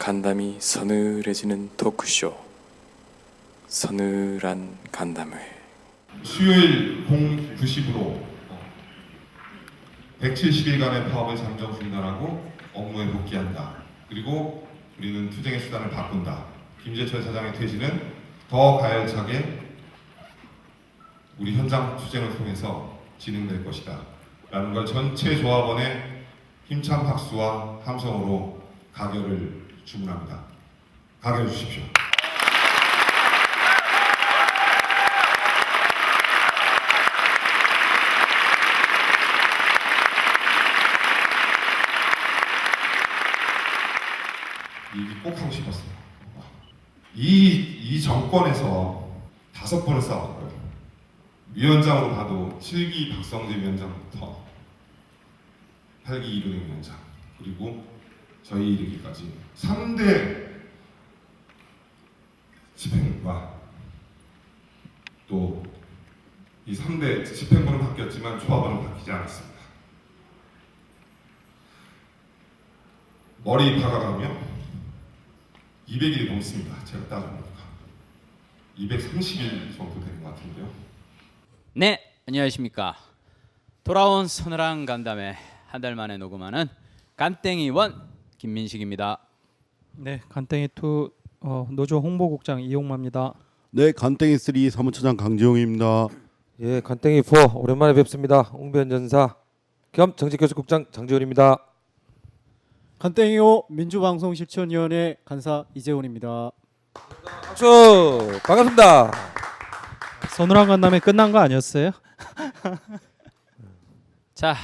간담이 서늘해지는 토크쇼 서늘한 간담회. 수요일 09시부로 170일간의 파업을 잠정 중단하고 업무에 복귀한다. 그리고 우리는 투쟁의 수단을 바꾼다. 김재철 사장의 퇴진은 더 가열차게 우리 현장 투쟁을 통해서 진행될 것이다. 라는 걸 전체 조합원의 힘찬 박수와 함성으로 가결을 주문합니다. 가결해 주십시오. 이게 꼭 하고 싶었어요. 이 정권에서 5번을 싸웠고요. 위원장으로 봐도 7기 박성재 위원장부터 8기 이근행 위원장 그리고 저희 이르기까지 3대 집행부와 또 이 3대 집행부는 바뀌었지만 조합원은 바뀌지 않았습니다. 머리 박아가며 200일이 넘습니다. 제가 따져보니까 230일 정도 된 것 같은데요. 네, 안녕하십니까. 돌아온 서늘한 간담회 한 달 만에 녹음하는 간땡이 원 김민식입니다. 네, 간땡이 2 노조 홍보국장 이용마입니다. 네, 간땡이 3 사무처장 강지용입니다. 예, 간땡이 4 오랜만에 뵙습니다. 웅변 전사 겸 정책교섭국장 장지훈입니다. 간땡이 5 민주방송실천위원회 간사 이재훈입니다. 박수 반갑습니다. 서늘한 간담회 끝난 거 아니었어요? 자,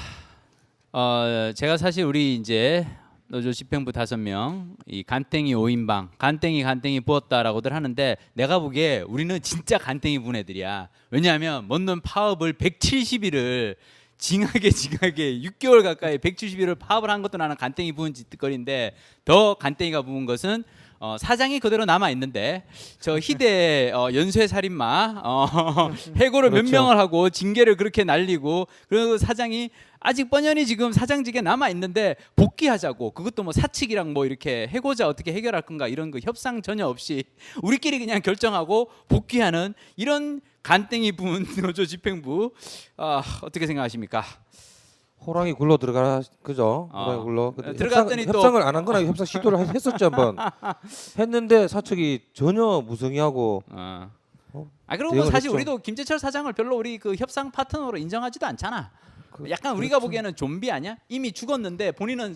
제가 사실 우리 이제 노조 집행부 5명 이 간땡이 5인방 간땡이 부었다라고들 하는데 내가 보기에 우리는 진짜 간땡이 부은 애들이야. 왜냐하면 먼 파업을 170일을 징하게 6개월 가까이 170일을 파업을 한 것도 나는 간땡이 부은 짓거리인데 더 간땡이가 부은 것은 사장이 그대로 남아 있는데 저 희대 연쇄 살인마 해고를 몇 그렇죠. 명을 하고 징계를 그렇게 날리고 그리고 사장이 아직 뻔연히 지금 사장직에 남아 있는데 복귀하자고 그것도 뭐 사측이랑 뭐 이렇게 해고자 어떻게 해결할 건가 이런 거 협상 전혀 없이 우리끼리 그냥 결정하고 복귀하는 이런 간땡이 부은 노조 집행부 어떻게 생각하십니까? 호랑이 굴러 들어가 그죠? 호랑이 굴러. 근데 들어갔더니 또 협상을 안 한 거나 협상 시도를 했었죠 한번. 했는데 사측이 전혀 무성의하고. 그리고 뭐 대응을 사실 했죠. 우리도 김재철 사장을 별로 우리 그 협상 파트너로 인정하지도 않잖아. 약간 우리가 보기에는 좀비 아니야? 이미 죽었는데 본인은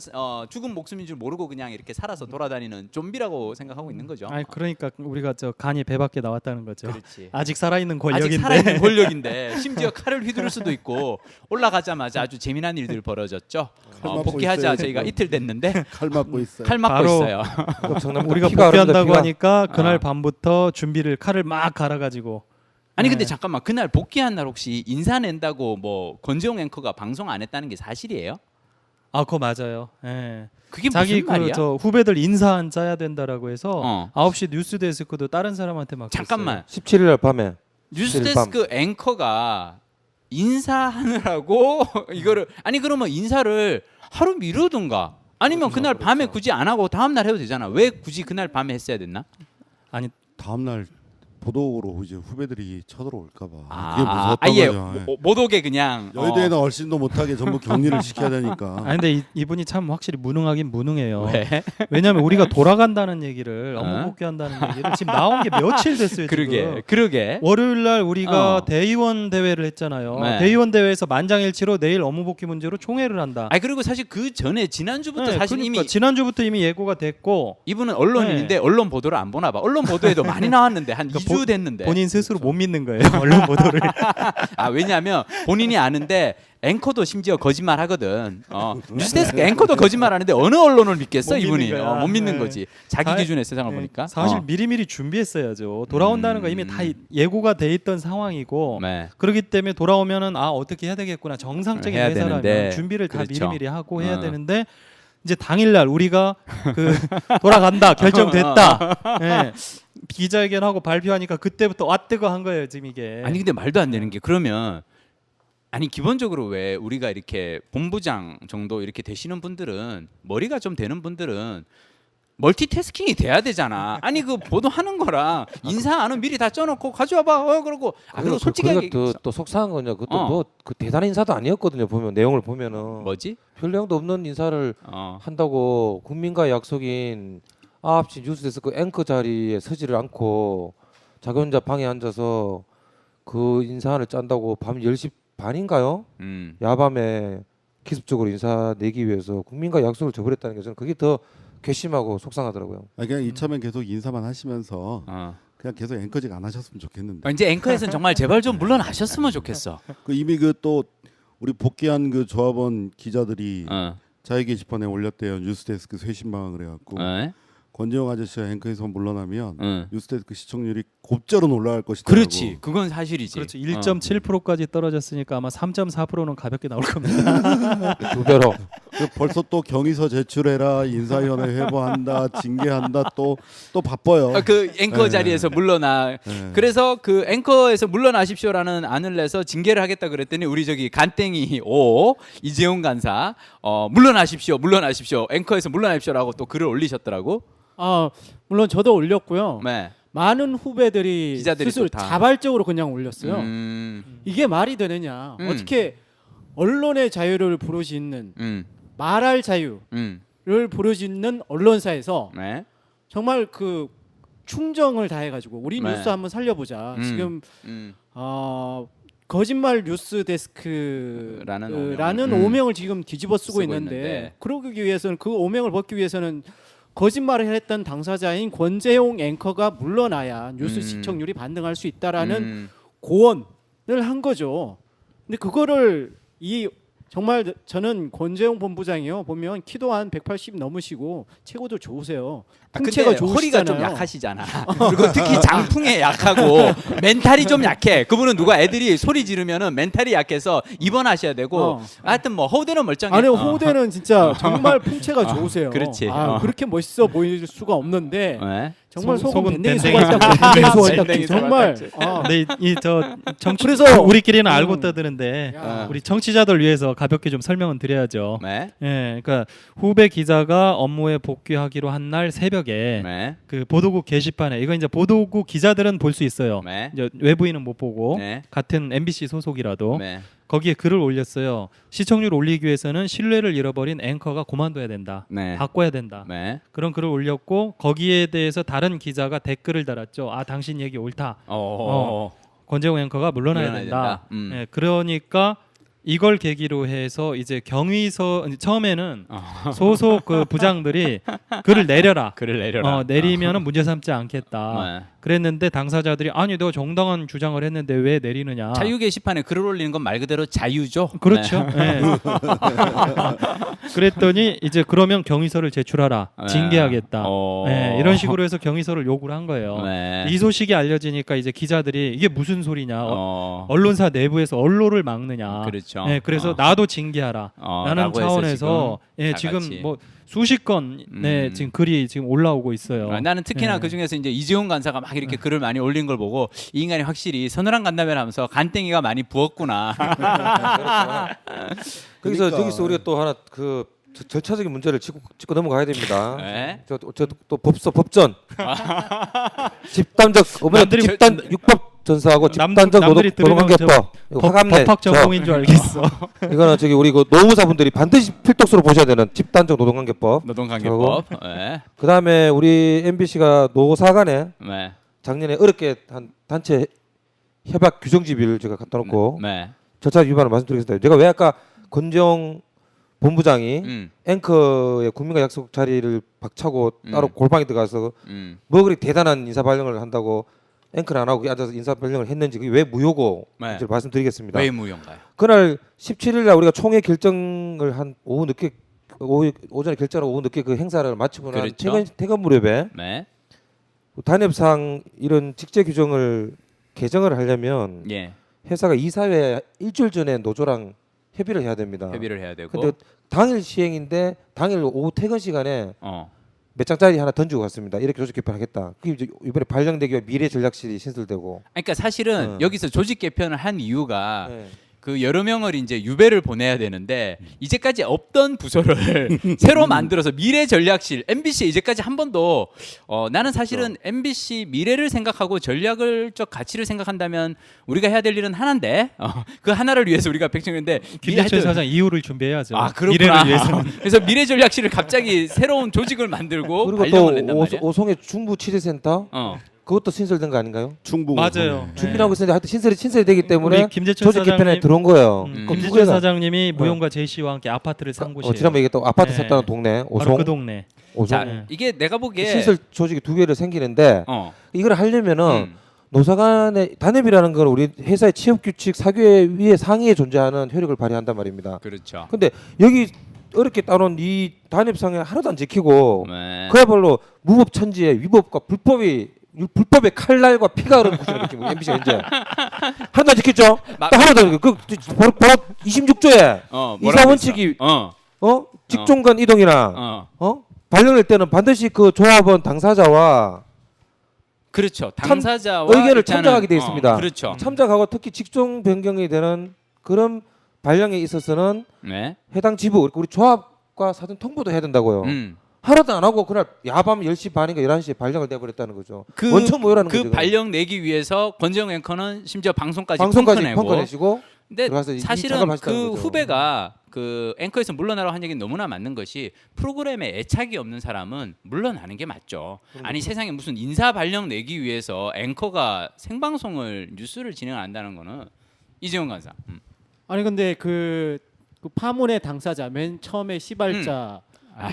죽은 목숨인 줄 모르고 그냥 이렇게 살아서 돌아다니는 좀비라고 생각하고 있는 거죠. 아니 그러니까 우리가 저 간이 배 밖에 나왔다는 거죠. 그렇지. 아직 살아있는 아직 권력인데. 살아있는 권력인데 심지어 칼을 휘두를 수도 있고 올라가자마자 아주 재미난 일들이 벌어졌죠. 맞고 복귀하자 있어요. 저희가 이틀 됐는데 칼 맞고 있어요. 칼 맞고 바로 있어요. 우리가 피가 복귀한다고 흐릅니다, 피가. 하니까 그날 아. 밤부터 준비를 칼을 막 갈아가지고. 아니 근데 네. 잠깐만 그날 복귀한 날 혹시 인사 낸다고 뭐 권재용 앵커가 방송 안 했다는 게 사실이에요? 그거 맞아요. 예. 그게 자기 무슨 말이야? 저 후배들 인사 안 짜야 된다라고 해서 9시 뉴스 데스크도 다른 사람한테 막 잠깐만 17일 날 밤에 뉴스데스크 앵커가 인사하느라고 이거를 아니 그러면 인사를 하루 미루든가 아니면 그날 밤에 굳이 안 하고 다음 날 해도 되잖아. 왜 굳이 그날 밤에 했어야 됐나? 아니 다음 날 보도로 이제 후배들이 쳐들어올까 봐. 그게 무섭단 아예 말이야. 못 오게 그냥 여의도에는 얼씬도 못하게 전부 격리를 시켜야 되니까. 아니 근데 이분이 참 확실히 무능하긴 무능해요. 왜? 왜냐하면 우리가 돌아간다는 얘기를 업무 어? 복귀한다는 얘기를 지금 나온 게 며칠 됐어요. 지금. 그러게. 월요일 날 우리가 어. 대의원 대회를 했잖아요. 네. 대의원 대회에서 만장일치로 내일 업무 복귀 문제로 총회를 한다. 아니 그리고 사실 그 전에 지난주부터 네, 사실 그러니까 이미 지난주부터 이미 예고가 됐고 이분은 언론인인데 네. 언론 보도를 안 보나 봐. 언론 보도에도 많이 나왔는데 한 2주 됐는데. 본인 스스로 못 믿는 거예요. 언론 보도를. 왜냐하면 본인이 아는데 앵커도 심지어 거짓말 하거든. 뉴스데스크 앵커도 거짓말 하는데 어느 언론을 믿겠어 못 믿는 이분이? 거야. 못 믿는 네. 거지. 자기 사- 기준의 세상을 네, 보니까. 사실 미리미리 준비했어야죠. 돌아온다는 거 이미 다 예고가 돼 있던 상황이고 네. 그렇기 때문에 돌아오면은 어떻게 해야 되겠구나 정상적인 해야 회사라면 되는데. 준비를 다 그렇죠. 미리미리 하고 해야 어. 되는데 이제 당일날 우리가 그 돌아간다 결정됐다 예, 기자회견하고 발표하니까 그때부터 뜨거 한 거예요 지금 이게. 아니 근데 말도 안 되는 게 그러면 아니 기본적으로 왜 우리가 이렇게 본부장 정도 이렇게 되시는 분들은 머리가 좀 되는 분들은 멀티태스킹이 돼야 되잖아. 아니 그 보도하는 거랑 인사안은 미리 다 쪄놓고 가져와봐. 그러고 그리고 솔직하게 또 속상한 거냐? 그것도 어. 뭐 그 대단한 인사도 아니었거든요. 보면 내용을 보면은 뭐지? 별 내용도 없는 인사를 한다고 국민과 약속인 9시 뉴스데스크 앵커 자리에 서지를 않고 자기 혼자 방에 앉아서 그 인사안을 짠다고 밤 10시 반인가요? 야밤에 기습적으로 인사 내기 위해서 국민과 약속을 저버렸다는 게 저는 그게 더 괘씸하고 속상하더라고요. 그냥 이참에 계속 인사만 하시면서 그냥 계속 앵커직 안 하셨으면 좋겠는데. 이제 앵커에서는 정말 제발 좀 물러나셨으면 좋겠어. 그 이미 그 또 우리 복귀한 그 조합원 기자들이 자유 게시판에 올렸대요. 뉴스데스크 쇄신방을 해갖고 권재용 아저씨가 앵커에서 물러나면 뉴스데스크 시청률이 곱절은 올라갈 것이다. 그렇지, 그건 사실이지. 그렇죠. 1.7%까지 떨어졌으니까 아마 3.4%는 가볍게 나올 겁니다. 2배로. 벌써 또 경위서 제출해라, 인사위원회 회부한다, 징계한다, 또 바빠요. 그 앵커 네. 자리에서 물러나. 그래서 그 앵커에서 물러나십시오라는 안을 내서 징계를 하겠다 그랬더니 우리 저기 간땡이 오 이재용 간사 물러나십시오, 앵커에서 물러나십시오라고 또 글을 올리셨더라고. 물론 저도 올렸고요. 네. 많은 후배들이 기자들이 스스로 또 다. 자발적으로 그냥 올렸어요. 이게 말이 되느냐? 어떻게 언론의 자유를 부르짖는 말할 자유를 부르짖는 언론사에서 네. 정말 그 충정을 다해가지고 우리 네. 뉴스 한번 살려보자. 지금 거짓말 뉴스 데스크라는 라는 오명을 지금 뒤집어 쓰고 있는데 그러기 위해서는 그 오명을 벗기 위해서는 거짓말을 했던 당사자인 권재용 앵커가 물러나야 뉴스 시청률이 반등할 수 있다라는 고언을 한 거죠. 근데 그거를 정말 저는 권재용 본부장이요 보면 키도 한 180 넘으시고 체구도 좋으세요. 풍채가 근데 허리가 좋으시잖아요. 좀 약하시잖아. 그리고 특히 장풍에 약하고 멘탈이 좀 약해. 그분은 누가 애들이 소리 지르면은 멘탈이 약해서 입원하셔야 되고. 하여튼 뭐 호대는 멀쩡해. 아니 호대는 진짜 정말 풍채가 좋으세요. 그렇지. 그렇게 멋있어 보일 수가 없는데 네. 정말 속은 속은 밴댕이 밴댕이 소갈딱지. 밴댕이 정말. 근데 저 정치 그래서 우리끼리는 알고 떠드는데 야. 우리 청취자들 위해서 가볍게 좀 설명은 드려야죠. 네. 예, 그러니까 후배 기자가 업무에 복귀하기로 한 날 새벽에 네. 그 보도국 게시판에 이거 이제 보도국 기자들은 볼 수 있어요. 네. 이제 외부인은 못 보고 네. 같은 MBC 소속이라도 네. 거기에 글을 올렸어요. 시청률 올리기 위해서는 신뢰를 잃어버린 앵커가 그만둬야 된다. 네. 바꿔야 된다. 네. 그런 글을 올렸고 거기에 대해서 다른 기자가 댓글을 달았죠. 당신 얘기 옳다. 권재용 앵커가 물러나야 된다. 예, 그러니까 이걸 계기로 해서 이제 경위서 처음에는 소속 그 부장들이 글을 내려라. 글을 내려라. 내리면은 문제 삼지 않겠다. 네. 그랬는데 당사자들이 아니 너 정당한 주장을 했는데 왜 내리느냐. 자유 게시판에 글을 올리는 건 말 그대로 자유죠. 그렇죠. 네. 그랬더니 이제 그러면 경위서를 제출하라. 징계하겠다. 네, 이런 식으로 해서 경위서를 요구를 한 거예요. 네. 이 소식이 알려지니까 이제 기자들이 이게 무슨 소리냐. 언론사 내부에서 언론을 막느냐. 그렇죠. 네, 그래서 나도 징계하라. 라는 라고 해서 차원에서 지금 지금 뭐 수십 건의 지금 글이 지금 올라오고 있어요. 나는 특히나 네. 그 중에서 이제 이재용 간사가 막 이렇게 글을 많이 올린 걸 보고 이 인간이 확실히 서늘한 간담회를 하면서 간땡이가 많이 부었구나. 거기서 그러니까. 저기서 우리가 또 하나 그 절차적인 문제를 짚고 넘어가야 됩니다. 네. 저또 법전 집단적 남들이 집단 육법 전사하고 집단적 남들이 들으면 노동관계법 법학 전공인 줄 알겠어. 이거는 저기 우리 그 노무사분들이 반드시 필독수로 보셔야 되는 집단적 노동관계법. 노동관계법. 네. 그다음에 우리 MBC가 노사간에 네. 작년에 어렵게 한 단체 협약 규정집의를 제가 갖다 놓고 네. 절차 위반을 말씀드리겠습니다. 제가 왜 아까 권정 본부장이 앵커의 국민과 약속 자리를 박차고 따로 골방에 들어가서 뭐 그리 대단한 인사 발령을 한다고 앵커를 안 하고 앉아서 인사 발령을 했는지 그게 왜 무효고 네. 말씀드리겠습니다. 왜 무효인가요? 그날 17일 날 우리가 총회 결정을 한 오전에 결정하고 오후 늦게 그 행사를 마치고 난 그렇죠. 퇴근 무렵에 네. 단협상 이런 직제 규정을 개정을 하려면 예. 회사가 이사회 일주일 전에 노조랑 협의를 해야 됩니다. 협의를 해야 되고. 근데 당일 시행인데 당일 오후 퇴근 시간에 어. 몇 장짜리 하나 던지고 갔습니다. 이렇게 조직 개편하겠다. 그게 이제 이번에 발령되기 위해 미래 전략실이 신설되고. 그러니까 사실은 여기서 조직 개편을 한 이유가 네. 그 여러 명을 이제 유배를 보내야 되는데 이제까지 없던 부서를 새로 만들어서 미래 전략실 MBC 이제까지 한 번도 나는 사실은 MBC 미래를 생각하고 전략을적 가치를 생각한다면 우리가 해야 될 일은 하나인데 그 하나를 위해서 우리가 백정인데 김재철 사장 이후를 준비해야죠. 아 그렇구나. 미래를 위해서. 그래서 미래 전략실을 갑자기 새로운 조직을 만들고 그리고 발령을 낸단 또 말이야. 오송의 중부 취재센터 그것도 신설된 거 아닌가요? 충북 맞아요. 준비하고 있었는데 하여튼 신설이 되기 때문에 우리 김재철 조직 개편에 사장님- 들어온 거예요. 김재철 사장님이 무용과 제시와 함께 아파트를 산 곳이에요. 지난번에 얘기했던 아파트 네. 샀다는 동네 바로 오송. 그 동네. 오송. 자 네. 이게 내가 보기에 신설 조직이 두 개를 생기는데 이걸 하려면은 음. 노사간의 단협이라는 건 우리 회사의 취업 규칙 사교회 위에 상위에 존재하는 효력을 발휘한단 말입니다. 그렇죠. 근데 여기 어렵게 따놓은 이 단협상에 하나도 안 지키고 네. 그야말로 무법천지의 위법과 불법의 칼날과 피가 흐르는 곳이라는 느낌. MBC가 이제 하나도 안 지켰죠. 딱 하나도 그 바로 26조에 뭐라고 이사 원칙이 직종 간 이동이랑 발령할 때는 반드시 그 조합원 당사자와 그렇죠. 당사자와 의견을 일단은, 참작하게 되어 있습니다. 그렇죠. 참작하고 특히 직종 변경이 되는 그런 발령에 있어서는 네. 해당 지부 우리 조합과 사전 통보도 해야 된다고요. 하나도 안 하고 그날 야밤 10시 반인가 11시에 발령을 내버렸다는 거죠. 원천 모여라는 거죠. 그 발령 내기 위해서 권재용 앵커는 심지어 방송까지 방송까지 펑크내고. 펑크내시고 근데 들어가서 사실은 작업을 하시다는 그 거죠. 후배가 그 앵커에서 물러나라고 한 얘기는 너무나 맞는 것이 프로그램에 애착이 없는 사람은 물러나는 게 맞죠. 아니 세상에 무슨 인사 발령 내기 위해서 앵커가 생방송을 뉴스를 진행한다는 거는 이재용 간사. 아니 근데 그 파문의 당사자 맨 처음에 시발자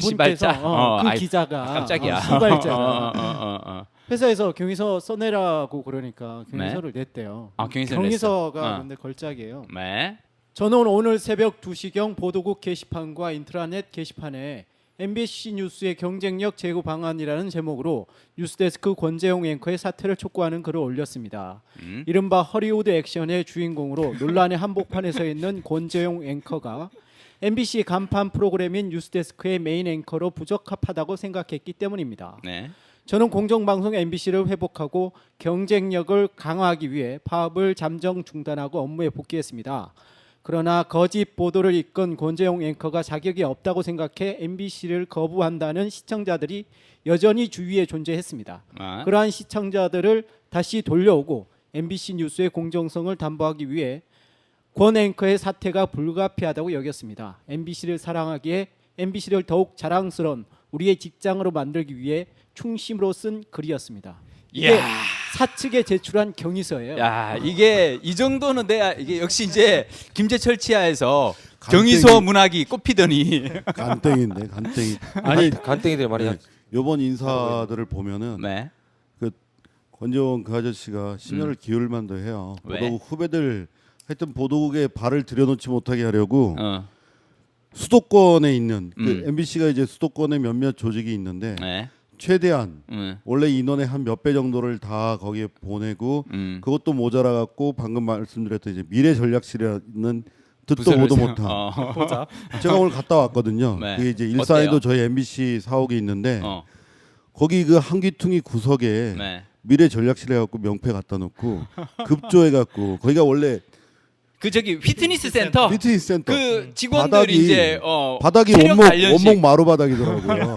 시발자. 그 기자가 깜짝이야. 시발자 회사에서 경위서 써내라고 그러니까 경위서를 냈대요. 경위서가 근데 걸작이에요. 네. 저는 오늘 새벽 2시경 보도국 게시판과 인트라넷 게시판에 MBC 뉴스의 경쟁력 제고 방안이라는 제목으로 뉴스데스크 권재용 앵커의 사퇴를 촉구하는 글을 올렸습니다. 이른바 허리우드 액션의 주인공으로 논란의 한복판에 서 있는 권재용 앵커가 MBC 간판 프로그램인 뉴스데스크의 메인 앵커로 부적합하다고 생각했기 때문입니다. 네. 저는 공정방송 MBC를 회복하고 경쟁력을 강화하기 위해 파업을 잠정 중단하고 업무에 복귀했습니다. 그러나 거짓 보도를 이끈 권재용 앵커가 자격이 없다고 생각해 MBC를 거부한다는 시청자들이 여전히 주위에 존재했습니다. 그러한 시청자들을 다시 돌려오고 MBC 뉴스의 공정성을 담보하기 위해 권 앵커의 사퇴가 불가피하다고 여겼습니다. MBC를 사랑하기에 MBC를 더욱 자랑스러운 우리의 직장으로 만들기 위해 충심으로 쓴 글이었습니다. 이게 사측에 제출한 경위서예요. 야 이게 이 정도는 돼야 이게 역시 이제 김재철 치하에서 경위서 문학이 꼽히더니 간땡인데 간땡이. 아니 간땡이들 말이야. 요번 인사들을 보면은 네. 그 권재용 그 아저씨가 심혈을 기울일 만도 해요. 왜? 보도국 후배들 하여튼 보도국에 발을 들여놓지 못하게 하려고 수도권에 있는 그 MBC가 이제 수도권에 몇몇 조직이 있는데 네. 최대한 원래 인원의 한 몇 배 정도를 다 거기에 보내고 그것도 모자라 갖고 방금 말씀드렸던 이제 미래 전략실이라는 듣도 보도 못한 제가 오늘 갔다 왔거든요. 네. 그게 이제 일산에도 저희 MBC 사옥이 있는데 거기 그 한귀퉁이 구석에 네. 미래 전략실에 갖고 명패 갖다 놓고 급조해 갖고 거기가 원래 그 저기 피트니스 센터 피트니스 센터 그 직원들 바닥이, 이제 바닥이 체력 단련식. 원목 마루 바닥이더라고요.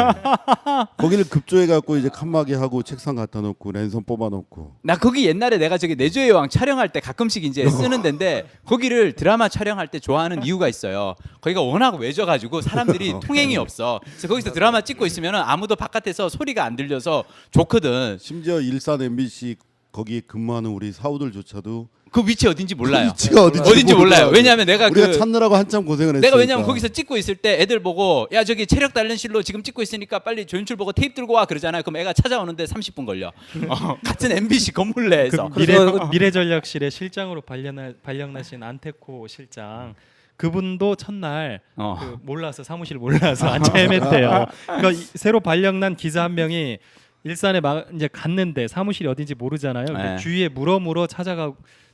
거기를 급조해 갖고 이제 칸막이 하고 책상 갖다 놓고 랜선 뽑아 놓고. 나 거기 옛날에 내가 저기 내조의 왕 촬영할 때 가끔씩 이제 쓰는 데인데 거기를 드라마 촬영할 때 좋아하는 이유가 있어요. 거기가 워낙 외져가지고 사람들이 통행이 없어. 그래서 거기서 드라마 찍고 있으면 아무도 바깥에서 소리가 안 들려서 좋거든. 심지어 일산 MBC 거기 근무하는 우리 사우들조차도 그 위치 어딘지 몰라요. 위치가 어딘지 몰라요. 왜냐하면 내가 우리가 찾느라고 한참 고생을 했으니까. 내가 왜냐면 거기서 찍고 있을 때 애들 보고 야 저기 체력 단련실로 지금 찍고 있으니까 빨리 조연출 보고 테이프 들고 와 그러잖아요. 그럼 애가 찾아오는데 30분 걸려. 같은 MBC 건물 내에서. 그 미래 전략실의 실장으로 발령나신 안태코 실장. 그분도 첫날 몰라서 사무실 몰라서 앉아 헤맸대요. 그러니까 새로 발령난 기자 한 명이 일산에 이제 갔는데 사무실이 어딘지 모르잖아요. 근데 주위에 물어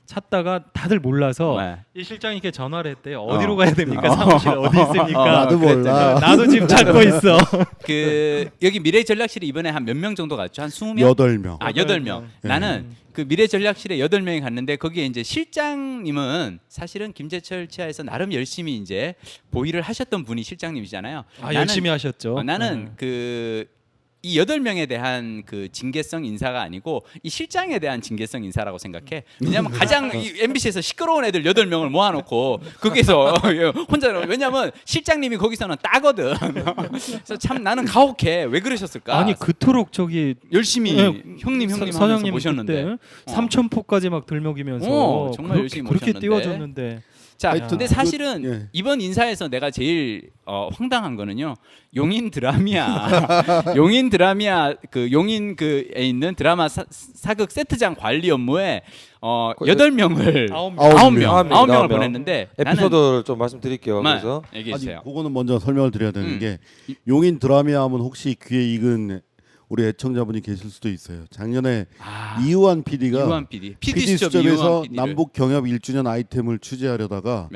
찾다가 다들 몰라서 이 실장님께 전화를 했대요. 어디로 가야 됩니까? 사무실 어디 있습니까? 나도 몰라. 나도 지금 찾고 있어. 그 여기 미래전략실에 이번에 한 몇 명 정도 갔죠? 한 20명? 8명. 아, 8명. 나는 그 미래전략실에 8명이 갔는데 거기에 이제 실장님은 사실은 김재철 치하에서 나름 열심히 이제 보위를 하셨던 분이 실장님이잖아요. 열심히 하셨죠. 나는 이 8명에 대한 그 징계성 인사가 아니고 이 실장에 대한 징계성 인사라고 생각해. 왜냐하면 가장 이 MBC에서 시끄러운 애들 8명을 모아놓고 거기서 혼자 왜냐하면 실장님이 거기서는 따거든. 그래서 참 나는 가혹해. 왜 그러셨을까? 아니 그토록 저기 열심히 형님 하면서 모셨는데 3,000포까지 막 들먹이면서 정말 열심히 그렇게 모셨는데. 띄워줬는데. 자, 하여튼 근데 사실은 이번 인사에서 내가 제일 황당한 거는요. 용인 드라미아 그 용인 그에 있는 드라마 사극 세트장 관리 업무에 8명을 9명을 보냈는데 에피소드를 좀 말씀드릴게요. 나는, 그래서 얘기해 주세요. 아니, 그거는 먼저 설명을 드려야 되는 게 용인 드라미아 하면 혹시 귀에 익은 우리 애청자분이 계실 수도 있어요. 작년에 이우환 PD가 PD 수첩에서 남북 경협 1주년 아이템을 취재하려다가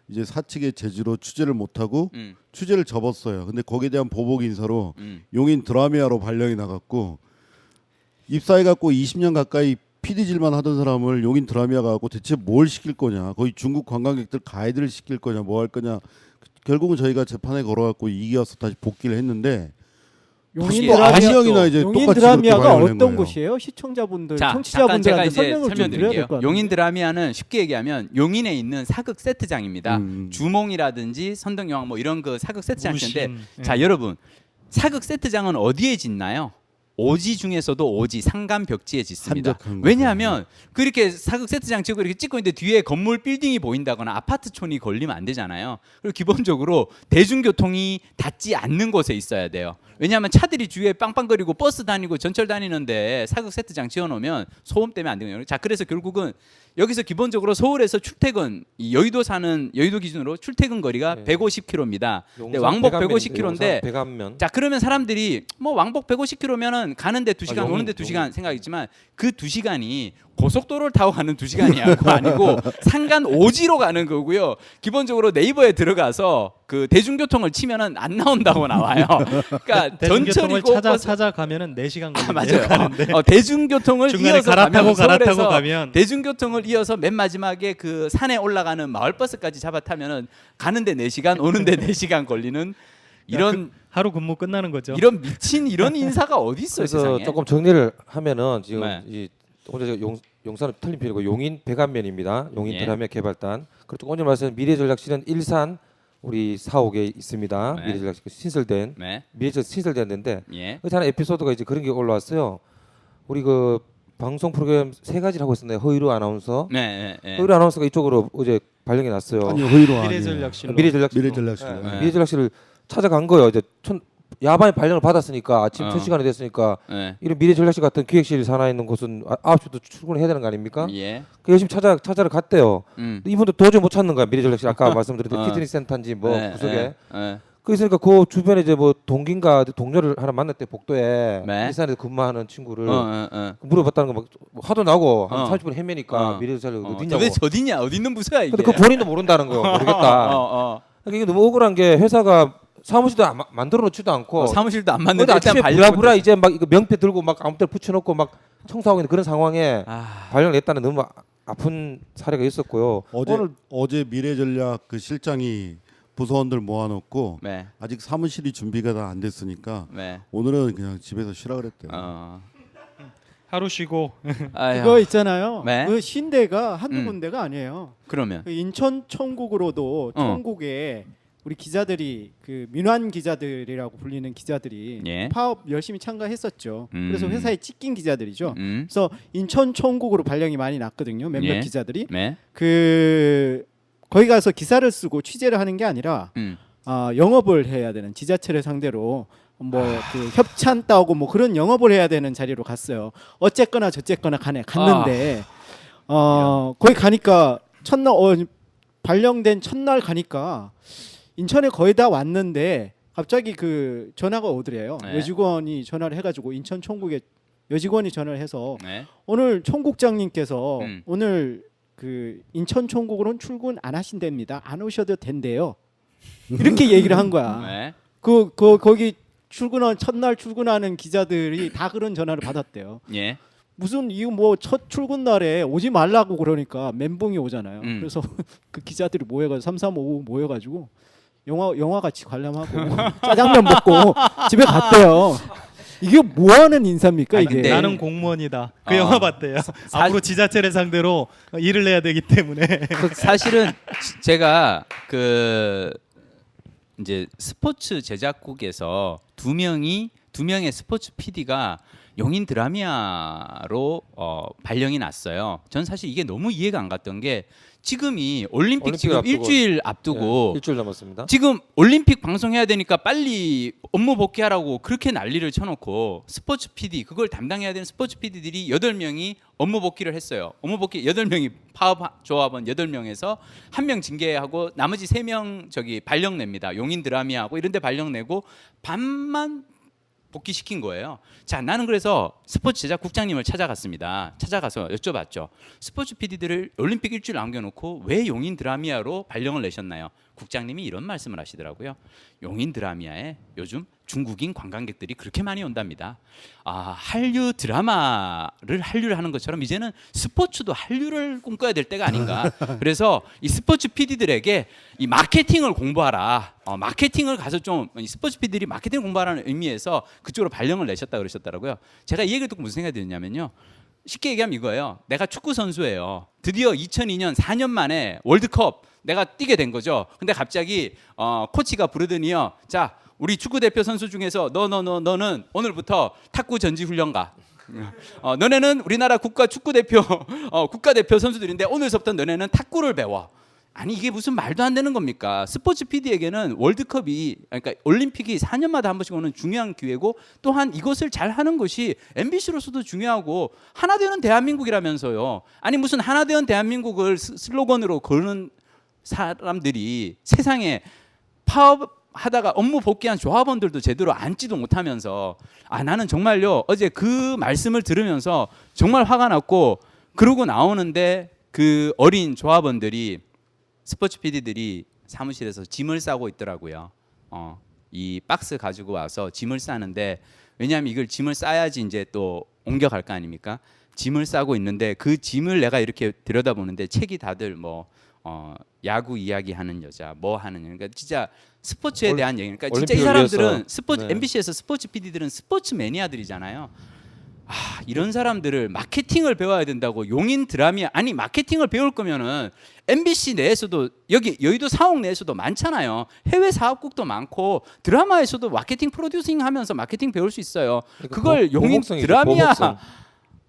이제 사측의 제지로 취재를 못하고 취재를 접었어요. 근데 거기에 대한 보복 인사로 용인 드라미아로 발령이 나갔고 입사해갖고 20년 가까이 PD질만 하던 사람을 용인 드라미아 가고 대체 뭘 시킬 거냐, 거의 중국 관광객들 가이드를 시킬 거냐, 뭐 할 거냐. 결국은 저희가 재판에 걸어갖고 이겨서 다시 복귀를 했는데 용인 아시형이나 이제 용인 똑같이 드라미아가 그렇게 어떤 거예요. 곳이에요? 시청자분들, 자, 청취자분들한테 제가 설명을 좀 드려야 될 것 같아요. 용인 드라미아는 쉽게 얘기하면 용인에 있는 사극 세트장입니다. 주몽이라든지 선덕여왕 뭐 이런 그 사극 세트장인데 자, 여러분 사극 세트장은 어디에 짓나요? 오지 중에서도 오지 상간 벽지에 짓습니다. 왜냐하면 그렇게 사극 세트장 찍고 이렇게 찍고 있는데 뒤에 건물 빌딩이 보인다거나 아파트촌이 걸리면 안 되잖아요. 그리고 기본적으로 대중교통이 닿지 않는 곳에 있어야 돼요. 왜냐하면 차들이 주위에 빵빵거리고 버스 다니고 전철 다니는데 사극 세트장 지어놓으면 소음 때문에 안 되거든요. 자, 그래서 결국은 여기서 기본적으로 서울에서 출퇴근, 이 여의도 기준으로 출퇴근 거리가 150km입니다. 근데 왕복 150km인데, 자, 그러면 사람들이 뭐 왕복 150km면은 가는데 2시간, 오는데 2시간 생각했지만 그 2시간이 고속도로를 타고 가는 2시간이 아니고 상간 오지로 가는 거고요. 기본적으로 네이버에 들어가서 그 대중교통을 치면은 안 나온다고 나와요. 그러니까 대중교통을 찾아가면은 4시간 걸려요. 맞아요. 대중교통을 이어서 갈아타고 가면 대중교통을 이어서 맨 마지막에 그 산에 올라가는 마을버스까지 잡아타면은 가는데 4시간, 오는데 4시간 걸리는 이런 하루 근무 끝나는 거죠. 이런 미친 이런 인사가 어디 있어요, 그래서 세상에. 조금 정리를 하면은 지금 이 오늘 용산은 틀린 편이고 용인 백안면입니다. 용인 드라미아 개발단. 그리고 오늘 말씀 미래전략실은 일산 우리 사옥에 있습니다. 미래전략실 신설된 미래전략 신설됐는데 그 하나 에피소드가 이제 그런 게 올라왔어요. 우리 그 방송 프로그램 3가지를 하고 있었는데 허이루 아나운서. 허이루 아나운서가 이쪽으로 어제 발령이 났어요. 아니 허이루 미래전략실로. 미래전략실을 찾아간 거예요. 이제 야반에 발령을 받았으니까 아침 2시간이 됐으니까 이런 미래전략실 같은 기획실 산하에 있는 곳은 9시부터 출근을 해야 되는 거 아닙니까? 그 열심히 찾아러 갔대요. 이분도 도저히 못 찾는 거야. 미래전략실 아까 말씀드렸던 피트니스 센터인지 뭐 구석에. 그러니까 그 주변에 이제 뭐 동기인가 동료를 하나 만났대. 복도에 일산에서 근무하는 친구를 물어봤다는 거 막 화도 나고 한 30분 헤매니까 미래전략실 어디냐고. 도대체 어디냐? 어디 있는 부서야 이게? 근데 그 본인도 모른다는 거예요. 모르겠다. 이게 너무 억울한 게 회사가 사무실도 만들어 놓지도 않고 사무실도 안 맞는데 아침에 부랴부랴 이제 막 이거 명패 들고 막 아무 데나 붙여놓고 막 청소하고 있는 그런 상황에 발령을 냈다는 너무 아픈 사례가 있었고요. 어제 미래전략 그 실장이 부서원들 모아놓고 아직 사무실이 준비가 다 안 됐으니까 오늘은 그냥 집에서 쉬라 그랬대요. 하루 쉬고. 그거 있잖아요. 그 신대가 한두 군데가 아니에요. 그러면 그 인천 천국으로도 천국에 우리 기자들이 그 민환 기자들이라고 불리는 기자들이 파업 열심히 참가했었죠. 그래서 회사에 찢긴 기자들이죠. 그래서 인천 천국으로 발령이 많이 났거든요. 몇몇 기자들이 그 거기 가서 기사를 쓰고 취재를 하는 게 아니라 영업을 해야 되는 지자체를 상대로 뭐 그 협찬 따오고 뭐 그런 영업을 해야 되는 자리로 갔어요. 어쨌거나 저쨌거나 갔는데 거기 가니까 첫날 발령된 첫날 가니까 인천에 거의 다 왔는데 갑자기 그 전화가 오더래요. 네. 여직원이 전화를 해가지고 인천 총국에 여직원이 전화를 해서 네. 오늘 총국장님께서 음. 오늘 그 인천 총국으로는 출근 안 하신답니다. 안 오셔도 된대요. 이렇게 얘기를 한 거야. 네. 거기 출근한 첫날 출근하는 기자들이 다 그런 전화를 받았대요. 예. 무슨 이거 뭐 첫 출근 날에 오지 말라고 그러니까 멘붕이 오잖아요. 그래서 그 기자들이 모여가지고 3355 모여가지고 영화 같이 관람하고 짜장면 먹고 집에 갔대요. 이게 뭐 하는 인사입니까 이게? 근데 나는 공무원이다. 그 영화 봤대요. 앞으로 지자체를 상대로 일을 해야 되기 때문에. 사실은 제가 그 이제 스포츠 제작국에서 두 명의 스포츠 PD가 용인 드라미아로 발령이 났어요. 전 사실 이게 너무 이해가 안 갔던 게 지금이 올림픽 지금 앞두고. 일주일 앞두고 일주일 남았습니다. 지금 올림픽 방송해야 되니까 빨리 업무 복귀하라고 그렇게 난리를 쳐놓고 스포츠 PD 그걸 담당해야 되는 스포츠 PD들이 8명이 업무 복귀를 했어요. 업무 복귀 8명이 파업 조합원 8명에서 1명 징계하고 나머지 3명 저기 발령 냅니다. 용인 드라미하고 이런 데 발령 내고 반만 복귀시킨 거예요. 자, 나는 그래서 스포츠 제작국장님을 찾아갔습니다. 찾아가서 여쭤봤죠. 스포츠 PD들을 올림픽 일주일 남겨놓고 왜 용인 드라미아로 발령을 내셨나요? 국장님이 이런 말씀을 하시더라고요. 용인 드라미아에 요즘 중국인 관광객들이 그렇게 많이 온답니다. 한류 드라마를 한류를 하는 것처럼 이제는 스포츠도 한류를 꿈꿔야 될 때가 아닌가. 그래서 이 스포츠 PD들에게 이 마케팅을 공부하라. 마케팅을 가서 좀 스포츠 PD들이 마케팅 공부하라는 의미에서 그쪽으로 발령을 내셨다 그러셨더라고요. 제가 이 얘기를 듣고 무슨 생각이 드냐면요. 쉽게 얘기하면 이거예요. 내가 축구 선수예요. 드디어 2002년 4년 만에 월드컵 내가 뛰게 된 거죠. 근데 갑자기 코치가 부르더니요. 자, 우리 축구 대표 선수 중에서 너는 오늘부터 탁구 전지 훈련 가. 너네는 우리나라 국가대표 선수들인데 오늘서부터 너네는 탁구를 배워. 아니 이게 무슨 말도 안 되는 겁니까? 스포츠 PD에게는 월드컵이 그러니까 올림픽이 4년마다 한 번씩 오는 중요한 기회고 또한 이것을 잘 하는 것이 MBC로서도 중요하고 하나되는 대한민국이라면서요. 아니 무슨 하나되는 대한민국을 슬로건으로 거는 사람들이 세상에 파업하다가 업무 복귀한 조합원들도 제대로 앉지도 못하면서 나는 정말요 어제 그 말씀을 들으면서 정말 화가 났고 그러고 나오는데 그 어린 조합원들이 스포츠 PD들이 사무실에서 짐을 싸고 있더라고요. 이 박스 가지고 와서 짐을 싸는데 왜냐하면 이걸 짐을 싸야지 이제 또 옮겨갈 거 아닙니까? 짐을 싸고 있는데 그 짐을 내가 이렇게 들여다보는데 책이 다들 뭐 야구 이야기하는 여자 뭐 하는 그러니까 진짜 스포츠에 대한 얘기 그러니까 진짜 이 사람들은 스포츠 네. MBC에서 스포츠 PD들은 스포츠 매니아들이잖아요. 이런 사람들을 마케팅을 배워야 된다고 용인 드라미아 아니 마케팅을 배울 거면은 MBC 내에서도 여기 여의도 사옥 내에서도 많잖아요. 해외 사업국도 많고 드라마에서도 마케팅 프로듀싱 하면서 마케팅 배울 수 있어요. 그러니까 그걸 용인 보복성이죠, 드라미아 보복성.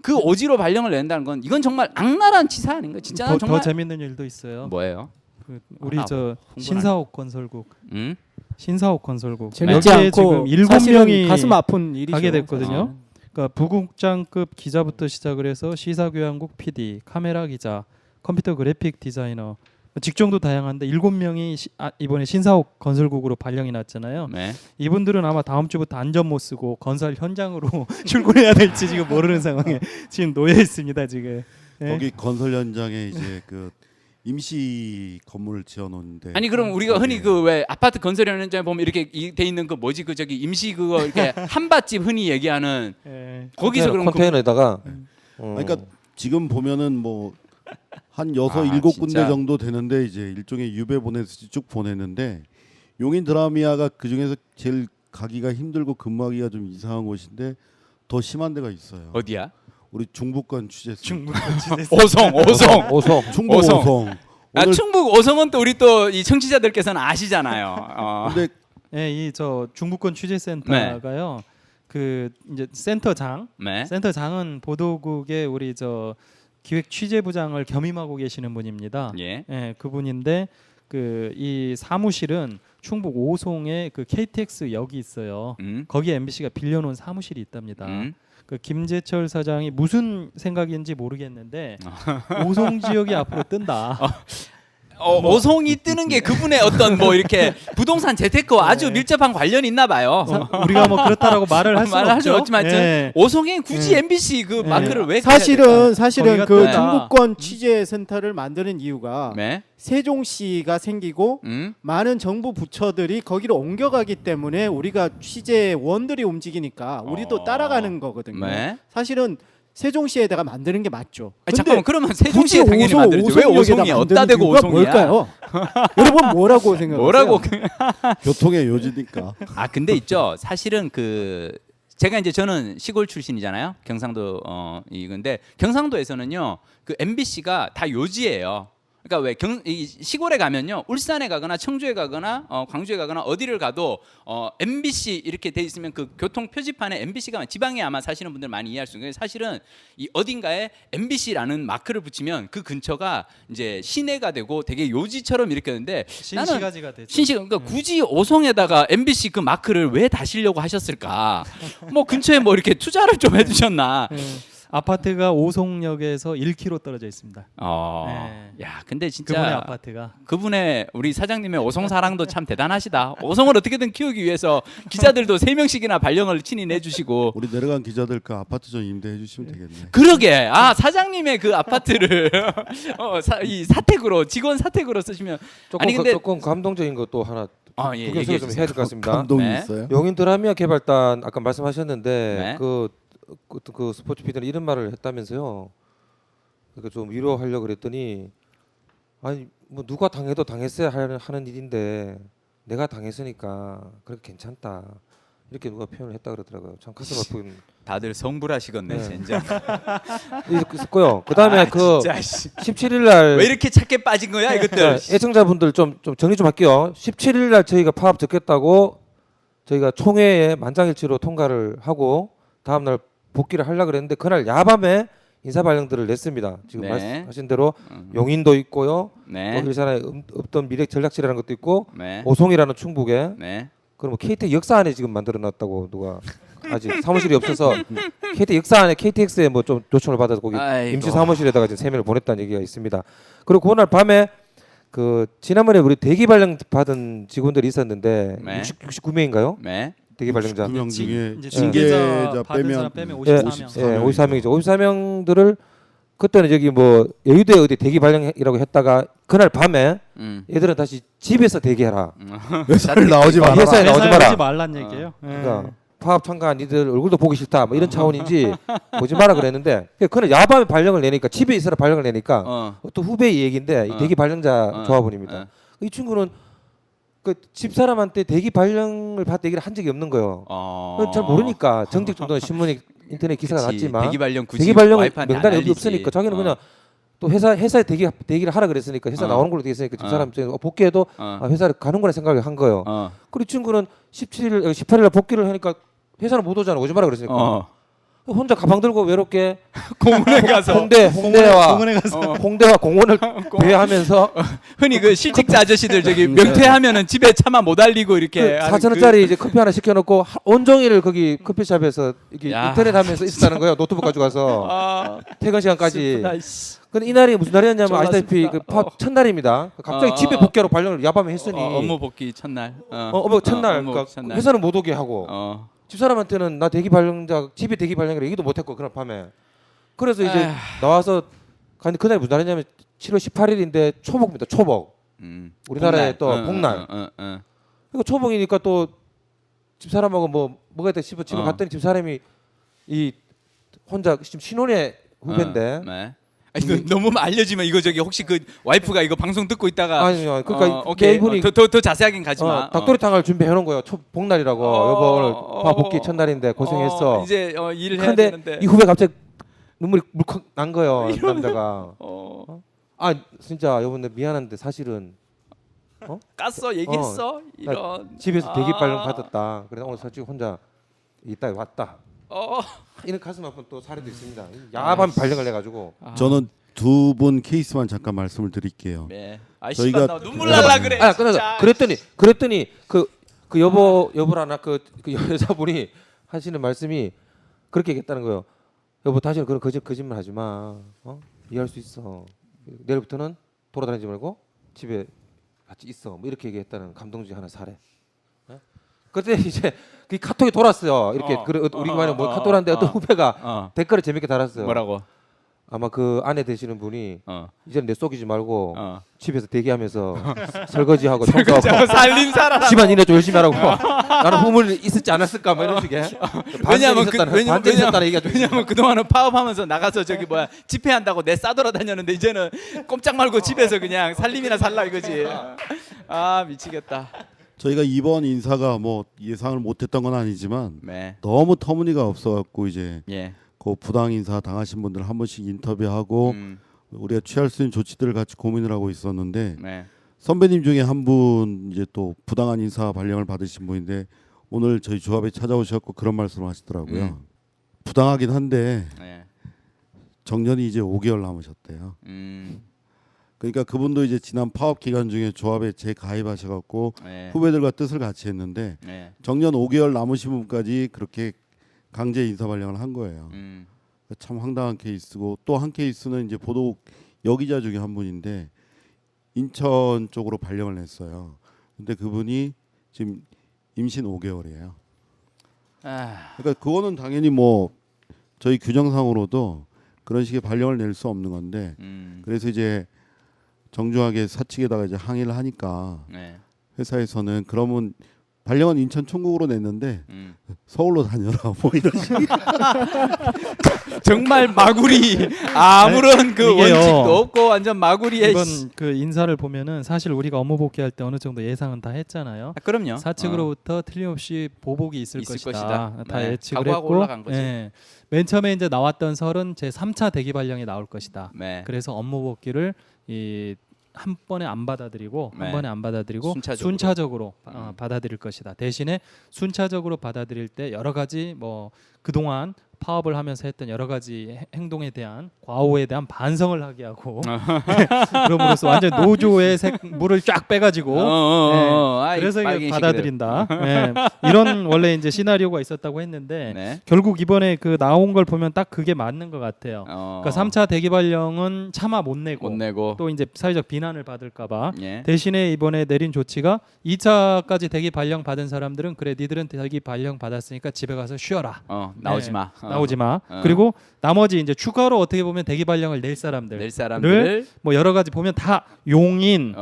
그 오지로 발령을 낸다는 건 이건 정말 악랄한 치사 아닌가? 진짜 더 정말 재밌는 일도 있어요. 뭐예요? 우리 저 흥분하네. 신사옥 건설국. 응? 신사옥 건설국. 재밌지 여기에 않고 지금 사실은 7명이 가슴 아픈 일이죠. 가게 됐거든요. 그러니까 부국장급 기자부터 시작을 해서 시사교양국 PD, 카메라 기자, 컴퓨터 그래픽 디자이너, 직종도 다양한데 7명이 이번에 신사옥 건설국으로 발령이 났잖아요. 네. 이분들은 아마 다음 주부터 안전 못 쓰고 건설 현장으로 출근해야 될지 지금 모르는 상황에 지금 놓여 있습니다. 지금. 네. 거기 건설 현장에 이제 그 임시 건물을 지어놓는데 아니 그럼 우리가 흔히 그 왜 아파트 건설 현장에 보면 이렇게 돼 있는 그 뭐지 그 저기 임시 그거 이렇게 한밭집 흔히 얘기하는 네. 거기서 그럼 컨테이너에다가 그러니까 지금 보면은 뭐 한 6, 아, 7군데 진짜. 정도 되는데 이제 일종의 유배 보내듯이 쭉 보냈는데 용인 드라미아가 그 중에서 제일 가기가 힘들고 근무하기가 좀 이상한 곳인데 더 심한 데가 있어요. 어디야? 우리 중부권 취재소. 오성. 충북 오성. 오성. 충북 오성은 또 우리 또 이 청취자들께서는 아시잖아요. 근데 네, 이 저 중부권 취재센터가요. 그 이제 센터장은 보도국의 우리 저 기획 취재부장을 겸임하고 계시는 분입니다. 예. 예, 그분인데 그 이 사무실은 충북 오송에 그 KTX 역이 있어요. 거기에 MBC가 빌려놓은 사무실이 있답니다. 그 김재철 사장이 무슨 생각인지 모르겠는데 오송 지역이 앞으로 뜬다. 오송이 뜨는 게 그분의 어떤 뭐 이렇게 부동산 재테크와 아주 밀접한 관련이 있나 봐요. 우리가 뭐 그렇다라고 말을 할 수는 없죠. 없지만 예. 오송이 굳이 MBC 그 마크를 왜 사실은 거기가 그 또- 중부권 취재 센터를 만드는 이유가 네. 세종시가 생기고 많은 정부 부처들이 거기로 옮겨가기 때문에 우리가 취재원들이 움직이니까 우리도 따라가는 거거든요. 네. 사실은 세종시에다가 만드는 게 맞죠. 아니, 잠깐만 그러면 굳이 세종시에 당연히 만들지 왜 오송이야? 어따 대고 이유가 오송이야? 뭘까요? 여러분 뭐라고 생각하세요? 뭐라고? 교통의 요지니까. 아 근데 있죠. 사실은 그 제가 이제 저는 시골 출신이잖아요. 경상도 이건데 경상도에서는요. 그 MBC가 다 요지예요. 그러니까 왜 이 시골에 가면요, 울산에 가거나 청주에 가거나 광주에 가거나 어디를 가도 MBC 이렇게 돼 있으면 그 교통 표지판에 MBC가 지방에 아마 사시는 분들 많이 이해할 수 있는 게 사실은 이 어딘가에 MBC라는 마크를 붙이면 그 근처가 이제 시내가 되고 되게 요지처럼 이렇게 되는데 신시가지가 되죠. 신시가 그러니까 굳이 오송에다가 MBC 그 마크를 왜 다시려고 하셨을까? 뭐 근처에 뭐 이렇게 투자를 좀 해두셨나? 아파트가 오송역에서 1km 떨어져 있습니다. 네. 야, 근데 진짜 그분의 아파트가 그분의 우리 사장님의 오송 사랑도 참 대단하시다. 오송을 어떻게든 키우기 위해서 기자들도 3명씩이나 발령을 친히 내주시고. 우리 내려간 기자들 그 아파트 좀 임대해 주시면 되겠네. 그러게. 아 사장님의 그 아파트를 이 사택으로 직원 사택으로 쓰시면. 아니 근데 조금 감동적인 것도 하나 예, 구경 얘기해 좀 주세요. 해야 될 것 같습니다. 감동이 네. 있어요? 용인 드라미아 개발단 아까 말씀하셨는데 네. 그 스포츠 피디는 이런 말을 했다면서요. 그러니까 좀 위로하려고 그랬더니 아니 뭐 누가 당해도 당했어야 하는 일인데 내가 당했으니까 그렇게 괜찮다. 이렇게 누가 표현을 했다 그러더라고요. 참 가슴 아픈. 다들 성불하시겠네 네. 진짜. 있었고요. 그다음에 그 진짜, 씨. 17일 날 왜 이렇게 착해 빠진 거야 이것들. 애청자분들 좀 정리 좀 할게요. 17일 날 저희가 파업 적겠다고 저희가 총회에 만장일치로 통과를 하고 다음 날 복귀를 하려고 그랬는데 그날 야밤에 인사 발령들을 냈습니다. 지금 네. 말씀하신 대로 용인도 있고요. 네. 또 일산에 없던 미렉 전략실이라는 것도 있고 네. 오송이라는 충북에 네. 그럼 KT 역사 안에 지금 만들어놨다고 누가 아직 사무실이 없어서 KT 역사 안에 KTX에 뭐 좀 요청을 받아서 거기 아이고. 임시 사무실에다가 지금 세면을 보냈다는 얘기가 있습니다. 그리고 그날 밤에 그 지난번에 우리 대기 발령 받은 직원들이 있었는데 네. 69명인가요? 네. 대기 발령자. 9명 중에 이제 징계자 징계자 받은 사람 빼면 빼면 예, 54명. 예, 54명이죠. 54명들을 그때는 저기 뭐 여의도에 어디 대기 발령이라고 했다가 그날 밤에 얘들은 다시 집에서 대기해라. 회사를 나오지 마라. 회사에 나오지 회사에 마라. 오지 말란 얘기예요. 예. 그러니까 파업 참가한 니들 얼굴도 보기 싫다. 뭐 이런 차원인지 오지 마라 그랬는데 그날 야밤에 발령을 내니까 집에 있으라 발령을 내니까 또 후배의 얘기인데 이 대기 발령자 조합원입니다. 이 친구는 그 집사람한테 대기 발령을 받을 얘기를 한 적이 없는 거예요. 잘 모르니까 정직 정도는 신문에 인터넷 기사가 그치. 났지만 대기 발령 굳이 대기 발령 와이프한테 안 명단이 알리지. 없으니까 자기는 그냥 또 회사에 대기를 하라 그랬으니까 회사 나오는 걸로 돼 있으니까 집사람 복귀해도 회사를 가는 거라 생각을 한 거예요. 그리고 이 친구는 18일 날 복귀를 하니까 회사는 못 오잖아. 오지 마라 그랬으니까. 혼자 가방 들고 외롭게 공원에 가서 홍대와 공원을 배회하면서 흔히 그 실직자 아저씨들 저기 명퇴하면은 집에 차마 못 알리고 이렇게 4,000원짜리 이제 커피 하나 시켜놓고 온종일 거기 커피숍에서 이렇게 야. 인터넷 하면서 있었다는 거예요. 노트북 가지고 가서 퇴근 시간까지. 슬프다, 씨. 근데 이날이 무슨 날이었냐면 졸라 아시다시피 슬프다. 그 파업 첫날입니다. 갑자기 집에 복귀하러 발령을 야밤에 했으니 업무 복귀 첫날. 업무 첫날 업무 그러니까 첫날. 회사는 못 오게 하고 집사람한테는 나 대기 발령자 집에 대기 발령이라 얘기도 못했고 그날 밤에 그래서 이제 나와서 근데 그날이 무슨 날이냐면 7월 18일인데 초복입니다. 초복. 우리나라의 또 복날. 그러니까 초복이니까 또 집사람하고 뭐가 있다 싶어 집에 갔더니 집사람이 이 혼자 지금 신혼의 후배인데 네. 아니, 너무 알려지면 이거 저기 혹시 그 와이프가 이거 방송 듣고 있다가 아니요 그러니까 오케이. 이분이 더 자세하긴 가지 마. 닭도리탕을 준비해 놓은 거예요. 복날이라고 여보 오늘 파 복귀 첫날인데 고생했어. 이제 일을 해야 근데 되는데. 이 후배 갑자기 눈물이 물컥 난 거예요. 남자가. 아 진짜 여보인데 미안한데 사실은 깠어 얘기했어 이런. 집에서 대기 발령 받았다. 그래서 오늘 솔직히 혼자 이따 왔다. 이런 가슴 아픈 또 사례도 있습니다. 야밤 발령을 해가지고. 저는 두 분 케이스만 잠깐 말씀을 드릴게요. 네. 저희가 나 눈물 날라 그래. 진짜. 그랬더니 그 여보라나 그 여자분이 하시는 말씀이 그렇게 얘기했다는 거예요. 여보 다시는 그런 거짓말 하지 마. 이해할 수 있어. 내일부터는 돌아다니지 말고 집에 같이 있어. 뭐 이렇게 얘기했다는 감동적인 하나 사례. 예? 그때 이제 그 카톡이 돌았어요. 이렇게 우리 말에 뭐 카톡 하는데 어떤 후배가 댓글을 재밌게 달았어요. 뭐라고? 아마 그 아내 되시는 분이 이제는 내 속이지 말고 집에서 대기하면서 설거지하고 청소하고 살림살아. 집안 일에 좀 열심히 하라고. 나는 후물 있었지 않았을까 뭐 이런 식의. 왜냐면 왜냐면 그동안은 파업하면서 나가서 저기 뭐야 집회한다고 내 싸돌아 다녔는데 이제는 꼼짝 말고 집에서 그냥 살림이나 살라 이거지. 아 미치겠다. 저희가 이번 인사가 뭐 예상을 못했던 건 아니지만 네. 너무 터무니가 없어갖고 이제 예. 그 부당 인사 당하신 분들 한 번씩 인터뷰하고 우리가 취할 수 있는 조치들을 같이 고민을 하고 있었는데 네. 선배님 중에 한 분 이제 또 부당한 인사 발령을 받으신 분인데 오늘 저희 조합에 찾아오셨고 그런 말씀을 하시더라고요. 부당하긴 한데 네. 정년이 이제 5개월 남으셨대요. 그러니까 그분도 이제 지난 파업 기간 중에 조합에 재가입하셔갖고 네. 후배들과 뜻을 같이 했는데 네. 정년 5개월 남으신 분까지 그렇게 강제 인사 발령을 한 거예요. 참 황당한 케이스고 또 한 케이스는 이제 보도 여기자 중에 한 분인데 인천 쪽으로 발령을 냈어요. 근데 그분이 지금 임신 5개월이에요. 그러니까 그거는 당연히 뭐 저희 규정상으로도 그런 식의 발령을 낼 수 없는 건데 그래서 이제 정중하게 사측에다가 이제 항의를 하니까 네. 회사에서는 그러면 발령은 인천 총국으로 냈는데 서울로 다녀라 뭐 이런 식으로. 정말 마구리 아무런 그 이게요. 원칙도 없고 완전 마구리의 이번 그 인사를 보면은 사실 우리가 업무 복귀할 때 어느 정도 예상은 다 했잖아요. 그럼요. 사측으로부터 틀림없이 보복이 있을 것이다. 다 네. 예측을 각오하고 했고 올라간 거지. 예. 맨 처음에 이제 나왔던 설은 제 3차 대기 발령이 나올 것이다. 네. 그래서 업무 복귀를 한 번에 안 받아들이고 네. 한 번에 안 받아들이고 순차적으로. 순차적으로 받아들일 것이다. 대신에 순차적으로 받아들일 때 여러 가지 뭐 그동안 파업을 하면서 했던 여러 가지 행동에 대한 과오에 대한 반성을 하게 하고 그럼으로써 완전 노조의 물을 쫙 빼가지고 그래서 이걸 받아들인다. 이런 원래 이제 시나리오가 있었다고 했는데 네. 결국 이번에 그 나온 걸 보면 딱 그게 맞는 것 같아요. 그러니까 3차 대기 발령은 차마 못 내고 또 이제 사회적 비난을 받을까봐 예. 대신에 이번에 내린 조치가 2차까지 대기 발령 받은 사람들은 그래 니들은 대기 발령 받았으니까 집에 가서 쉬어라. 나오지 마. 나오지 마. 그리고 나머지 이제 추가로 어떻게 보면 대기 발령을 낼 사람들을 뭐 여러 가지 보면 다 용인,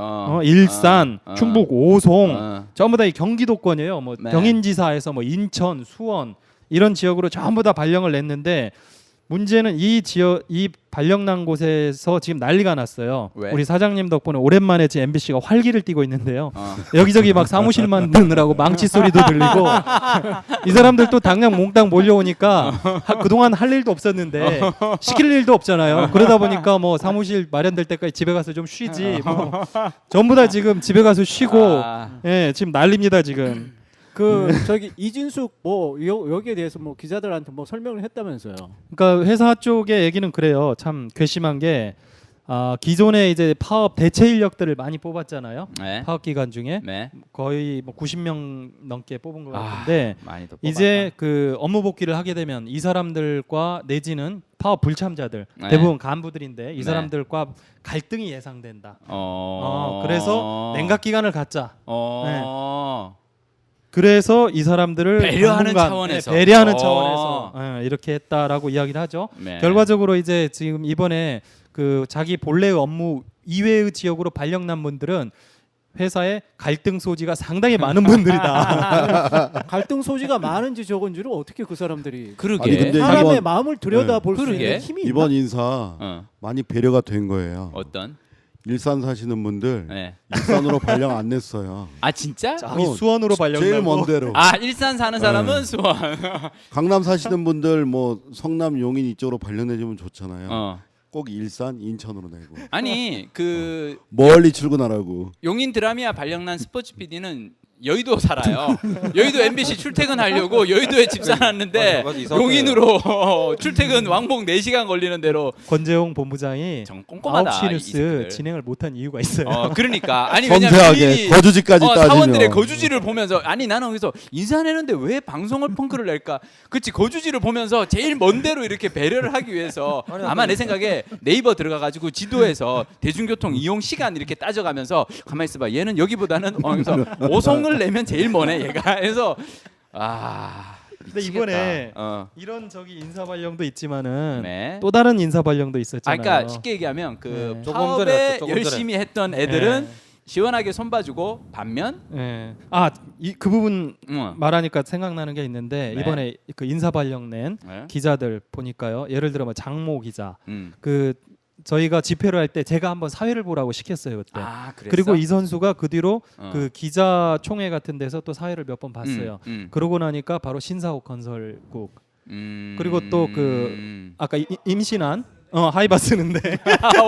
일산, 충북, 오송 전부 다 이 경기도권이에요. 뭐 네. 경인지사에서 뭐 인천, 수원 이런 지역으로 전부 다 발령을 냈는데 문제는 이 발령 난 곳에서 지금 난리가 났어요. 왜? 우리 사장님 덕분에 오랜만에 지금 MBC가 활기를 띠고 있는데요. 여기저기 막 사무실 만드느라고 망치 소리도 들리고 이 사람들 또 당장 몽땅 몰려오니까 그동안 할 일도 없었는데 시킬 일도 없잖아요. 그러다 보니까 뭐 사무실 마련될 때까지 집에 가서 좀 쉬지 뭐 전부 다 지금 집에 가서 쉬고 예, 지금 난립니다 지금. 저기 이진숙 뭐 여기에 대해서 뭐 기자들한테 뭐 설명을 했다면서요. 그러니까 회사 쪽의 얘기는 그래요. 참 괘씸한 게 기존에 이제 파업 대체 인력들을 많이 뽑았잖아요. 네. 파업 기간 중에 네. 거의 뭐 90명 넘게 뽑은 것 같은데 많이 더 뽑았다. 이제 그 업무 복귀를 하게 되면 이 사람들과 내지는 파업 불참자들 네. 대부분 간부들인데 이 네. 사람들과 갈등이 예상된다. 그래서 냉각 기간을 갖자. 네. 그래서 이 사람들을 배려하는 당분간, 차원에서. 배려하는 차원에서 이렇게 했다라고 이야기를 하죠. 네. 결과적으로 이제 지금 이번에 그 자기 본래의 업무 이외의 지역으로 발령난 분들은 회사에 갈등 소지가 상당히 많은 분들이다. 갈등 소지가 많은지 적은지를 어떻게 그 사람들이 그러게. 아니, 근데 사람의 이번- 마음을 들여다볼 수 그러게. 있는 힘이 있나? 이번 인사 많이 배려가 된 거예요. 어떤? 일산 사시는 분들 네. 일산으로 발령 안 냈어요. 아 진짜? 우리 수원으로 제일 발령나고 먼 데로. 일산 사는 사람은 수원. 강남 사시는 분들 뭐 성남 용인 이쪽으로 발령 내주면 좋잖아요. 꼭 일산 인천으로 내고 아니 그 멀리 출근하라고. 용인 드라미아 발령난 스포츠 PD는 여의도 살아요. 여의도 MBC 출퇴근하려고 여의도에 집 사놨는데 맞아, 이상해. 용인으로 출퇴근 왕복 4시간 걸리는 대로 권재홍 본부장이 정 꼼꼼하다. 9시 이 뉴스 새끼들. 진행을 못한 이유가 있어요. 그러니까 아니 왜냐면 섬세하게 본인이 거주지까지 따지면 사원들의 거주지를 보면서 아니 나는 여기서 인사내는데 왜 방송을 펑크를 낼까? 그치 거주지를 보면서 제일 먼 데로 이렇게 배려를 하기 위해서 아마 내 생각에 네이버 들어가가지고 지도에서 대중교통 이용 시간 이렇게 따져가면서 가만히 있어봐 얘는 여기보다는 그래서 오송을 내면 제일 머네 얘가 그래서 근데 이번에 이런 인사 발령도 있지만은 또 다른 인사 발령도 있었잖아요. 그러니까 쉽게 얘기하면 그 조금 파업에 전에 했죠, 조금 열심히 했던 애들은 시원하게 손봐주고 반면 그 부분 말하니까 생각나는 게 있는데 이번에 그 인사 발령 낸 기자들 보니까요. 예를 들어 뭐 장모 기자 그 저희가 집회를 할 때 제가 한번 사회를 보라고 시켰어요 그때. 그리고 이 선수가 그 뒤로 그 기자 총회 같은 데서 또 사회를 몇 번 봤어요. 그러고 나니까 바로 신사옥 건설국 그리고 또 그 아까 임신한 하이바 쓰는데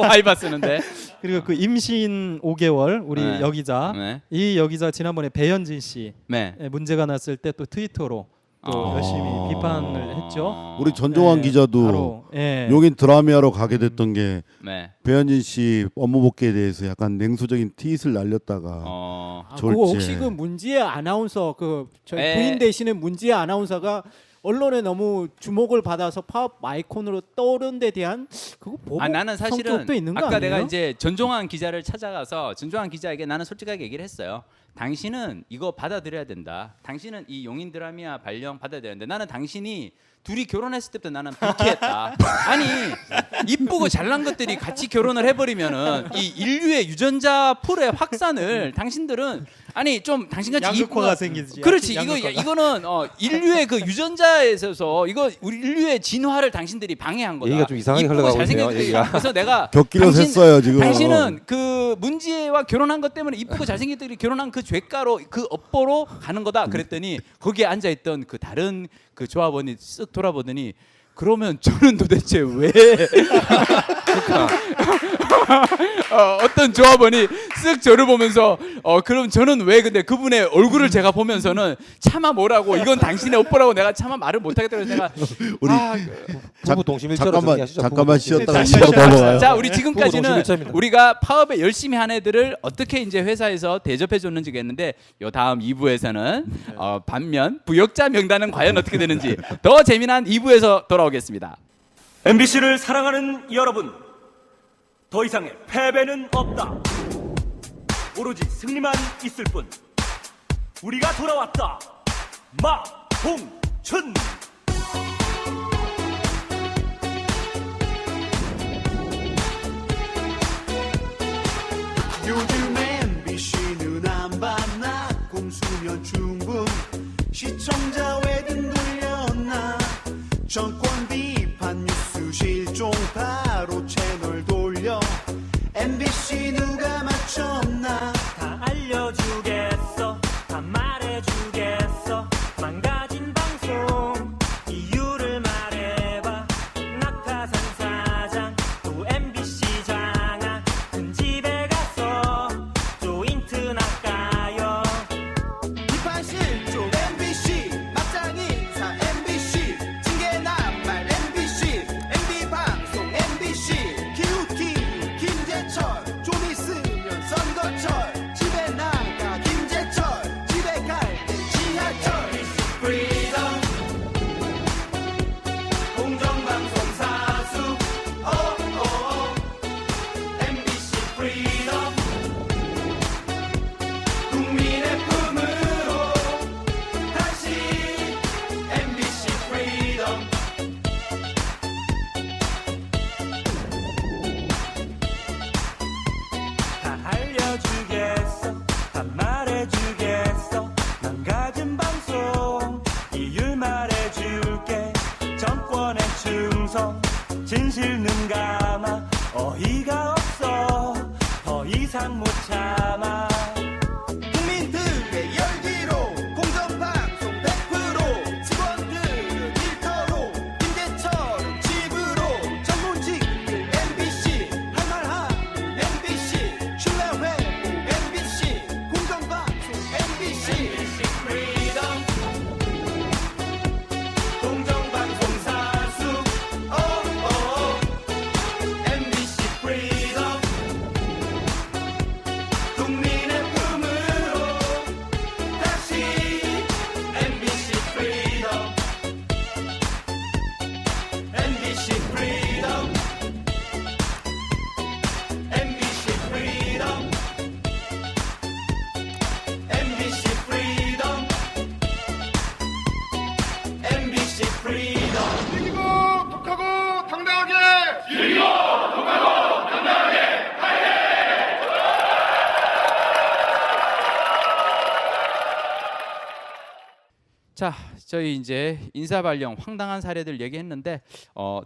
하이바 쓰는데 그리고 그 임신 5개월 우리 여기자 이 여기자 지난번에 배현진 씨 문제가 났을 때 또 트위터로 또 열심히 비판을 했죠. 우리 전종환 기자도 바로, 용인 드라미하러 가게 됐던 게 배현진 씨 업무 복귀에 대해서 약간 냉소적인 트윗을 날렸다가 그거 혹시 그 문지혜 아나운서 저희 부인 되시는 문지혜 아나운서가 언론에 너무 주목을 받아서 파업 아이콘으로 떠오른 데 대한 그거 보복 나는 사실은 성격도 있는 거 아까 아니에요? 내가 이제 전종환 기자를 찾아가서 전종환 기자에게 나는 솔직하게 얘기를 했어요. 당신은 이거 받아들여야 된다. 당신은 이 용인 드라미아 발령 받아야 되는데 나는 당신이 둘이 결혼했을 때부터 나는 불쾌했다. 아니 이쁘고 잘난 것들이 같이 결혼을 해버리면은 이 인류의 유전자 풀의 확산을 당신들은 아니 좀 당신같이 양극화가 생기지. 그렇지 이거는 인류의 그 유전자에 있어서 이거 우리 인류의 진화를 당신들이 방해한 거다. 얘기가 좀 이상하게 흘러가고 있네요. 얘기가. 그래서 내가 격기로 샜어요 지금. 당신은 그 문지혜와 결혼한 것 때문에 이쁘고 잘생긴 들이 결혼한 그 죄가로 그 업보로 가는 거다. 그랬더니 거기에 앉아 있던 그 다른 그 조합원이 쓱 돌아보더니 그러면 저는 도대체 왜 어떤 조합원이 쓱 저를 보면서 그럼 저는 왜 근데 그분의 얼굴을 제가 보면서는 차마 뭐라고 이건 당신의 오빠라고 내가 차마 말을 못하겠다 그래서 내가 우리 부부 동심일자로 정리하시죠. 잠깐만 쉬었다가 자, 이로 넘어가요. 자 우리 지금까지는 동심일자입니다. 우리가 파업에 열심히 한 애들을 어떻게 이제 회사에서 대접해 줬는지 겠는데 요 다음 2부에서는 반면 부역자 명단은 과연 어떻게 되는지 더 재미난 2부에서 돌아오겠습니다. MBC를 사랑하는 여러분, 더 이상의 패배는 없다. 오로지 승리만 있을 뿐. 우리가 돌아왔다. 마홍춘. 요즘 MBC는 안 봤나 공수면 충분 시청자 외등 돌렸나 정권 비판 뉴스 실종 바로 채널 돌려 MBC 누가 맞췄나 다 알려주겠어. 다 말해주겠어. 망가진 방송 이유를 말해봐. 낙하산 사장 또 MBC 장악 큰 집에 가서 조인트 낚아요. 비판 실종 MBC 막장 인사 MBC 징계 낱말 MBC MB 방송 MBC 기웃기 김재철 좀 있으면 선거철 집에 나가 김재철 집에 갈 때 지하철 프리덤 공정방송 사수 MBC 프리덤 국민의 품으로 다시 MBC 프리덤 다 알려주겠어. 다 말해주겠어. 망가진 방송 이유 말해줄게. 정권의 충성 진실 눈 감아. 어이가 없어. 더 이상 못 참아. 국민들의 열기로 공정방송 100% 직원들은 일터로 김재철은 집으로 전문직들 MBC 할 말 하는 MBC 신뢰 회복 MBC 공정방송 MBC 자, 저희 이제 인사 발령 황당한 사례들 얘기했는데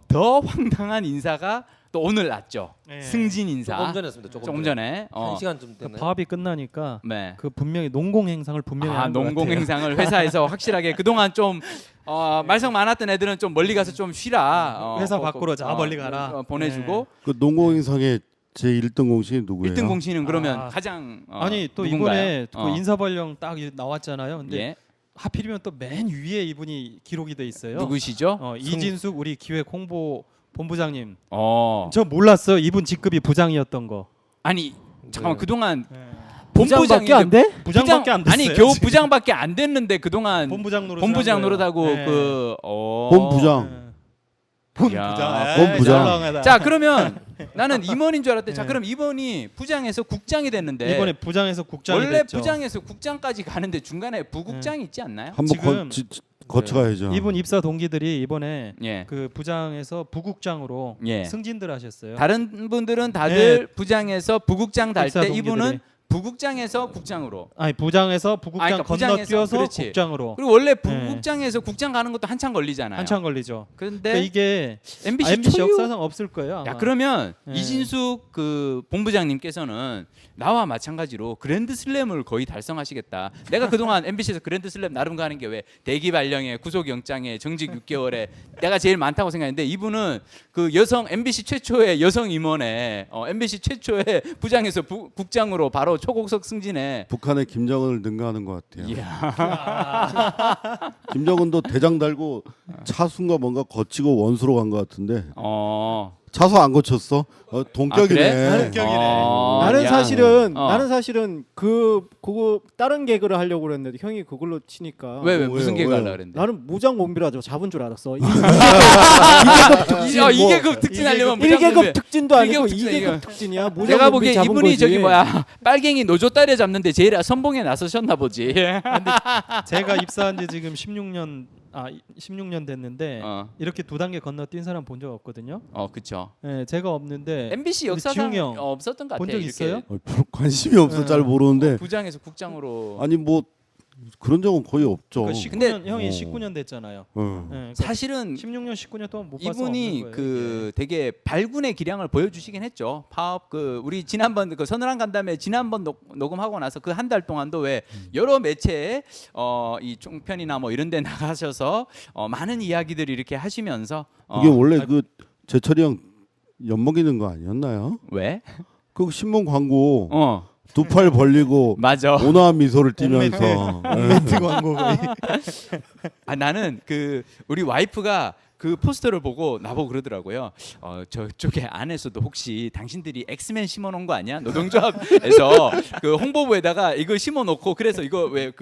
더 황당한 인사가 또 오늘 났죠. 네. 승진 인사. 조금 전에 했습니다. 조금 전에. 1시간쯤 됐네. 파업이 끝나니까 네. 그 분명히 농공 행상을 분명히 하는 것 농공 같아요. 행상을 회사에서 확실하게 그동안 좀 말썽 많았던 애들은 좀 멀리 가서 좀 쉬라. 회사 밖으로 저 멀리 가라. 보내주고. 그 농공행상의 제 1등 공신이 누구예요? 1등 공신은 그러면 아. 가장 아니 또 누군가요? 이번에 그 인사발령 딱 나왔잖아요. 근데 예. 하필이면 또 맨 위에 이분이 기록이 돼 있어요. 누구시죠? 이진숙 우리 기획 홍보 본부장님. 어. 저 몰랐어요. 이분 직급이 부장이었던 거. 아니 잠깐만 네. 그동안 부장밖에 안 돼? 부장밖에 안 됐어요. 아니 겨우 부장밖에 안 됐는데 그동안 본부장 노릇 본부장 노릇하고 네. 본부장. 본부장. 본부장. 자 그러면 나는 임원인 줄 알았대. 자 그럼 이번이 부장에서 국장이 됐는데 이번에 부장에서 국장이 원래 됐죠. 부장에서 국장까지 가는데 중간에 부국장이 있지 않나요? 한번 지금 거쳐가야죠. 이분 입사 동기들이 이번에 예. 그 부장에서 부국장으로 예. 승진들 하셨어요. 다른 분들은 다들 예. 부장에서 부국장 달 입사 때 동기들이. 이분은 부국장에서 국장으로. 아니 부장에서 부국장 그러니까 부장에서, 건너뛰어서 그렇지. 국장으로 그리고 원래 부국장에서 국장 가는 것도 한참 걸리잖아요. 한참 걸리죠. 그런데 그러니까 이게 MBC, MBC 초유? 역사상 없을 거예요. 아마. 야 그러면 네. 이진숙 그 본부장님께서는 나와 마찬가지로 그랜드슬램을 거의 달성하시겠다. 내가 그동안 MBC에서 그랜드슬램 나름 가는 게 왜 대기 발령에 구속영장에 정직 6개월에 내가 제일 많다고 생각했는데 이분은 그 여성 MBC 최초의 여성 임원에 MBC 최초의 부장에서 국장으로 바로 초고속 승진해. 북한의 김정은을 능가하는 것 같아요. 이야. 김정은도 대장 달고 차순가 뭔가 거치고 원수로 간 것 같은데 차수 안 거쳤어? 동격이네. 아, 그래? 나는 야. 나는 사실은 그거 다른 개그를 하려고 그랬는데 형이 그걸로 치니까 왜 무슨 개그 왜요? 하려고 그랬는데? 나는 무장공비라죠. 잡은 줄 알았어. 이계급 특진하려면 1계급 특진도 아니고 1계급 특진, 2계급 특진이야. 내가 보기에 잡은 이분이 거지. 저기 뭐야 빨갱이 노조 딸에 잡는데 제일 선봉에 나서셨나 보지. 제가 입사한 지 지금 16년 됐는데 이렇게 두 단계 건너뛴 사람 본 적 없거든요. 그렇죠. 네, 제가 없는데 MBC 우리 역사상 지웅이 형 없었던 것 같아요. 본 적 있어요? 별로 관심이 없어 잘 모르는데 부장에서 국장으로. 아니 뭐 그런 적은 거의 없죠. 그 19년 근데- 형이 19년 됐잖아요. 어. 네, 그러니까 사실은 16년 19년 동안 못 봐서 이분이 없는 거예요, 그 되게 발군의 기량을 보여주시긴 했죠. 파업 우리 지난번 그 서늘한 간담회 지난번 녹음하고 나서 그 한 달 동안도 왜 여러 매체에 이 종편이나 뭐 이런 데 나가셔서 많은 이야기들 이렇게 하시면서 그게 원래 그 제철이 형 엿먹이는 거 아니었나요? 왜? 그 신문 광고 어. 두 팔 벌리고 맞아. 온화한 미소를 띠면서 멘트 광고 거의. 나는 그 우리 와이프가 그 포스터를 보고 나보고 그러더라고요. 저쪽에 안에서도 혹시 당신들이 엑스맨 심어놓은 거 아니야? 노동조합에서 그 홍보부에다가 이거 심어놓고 그래서 이거 왜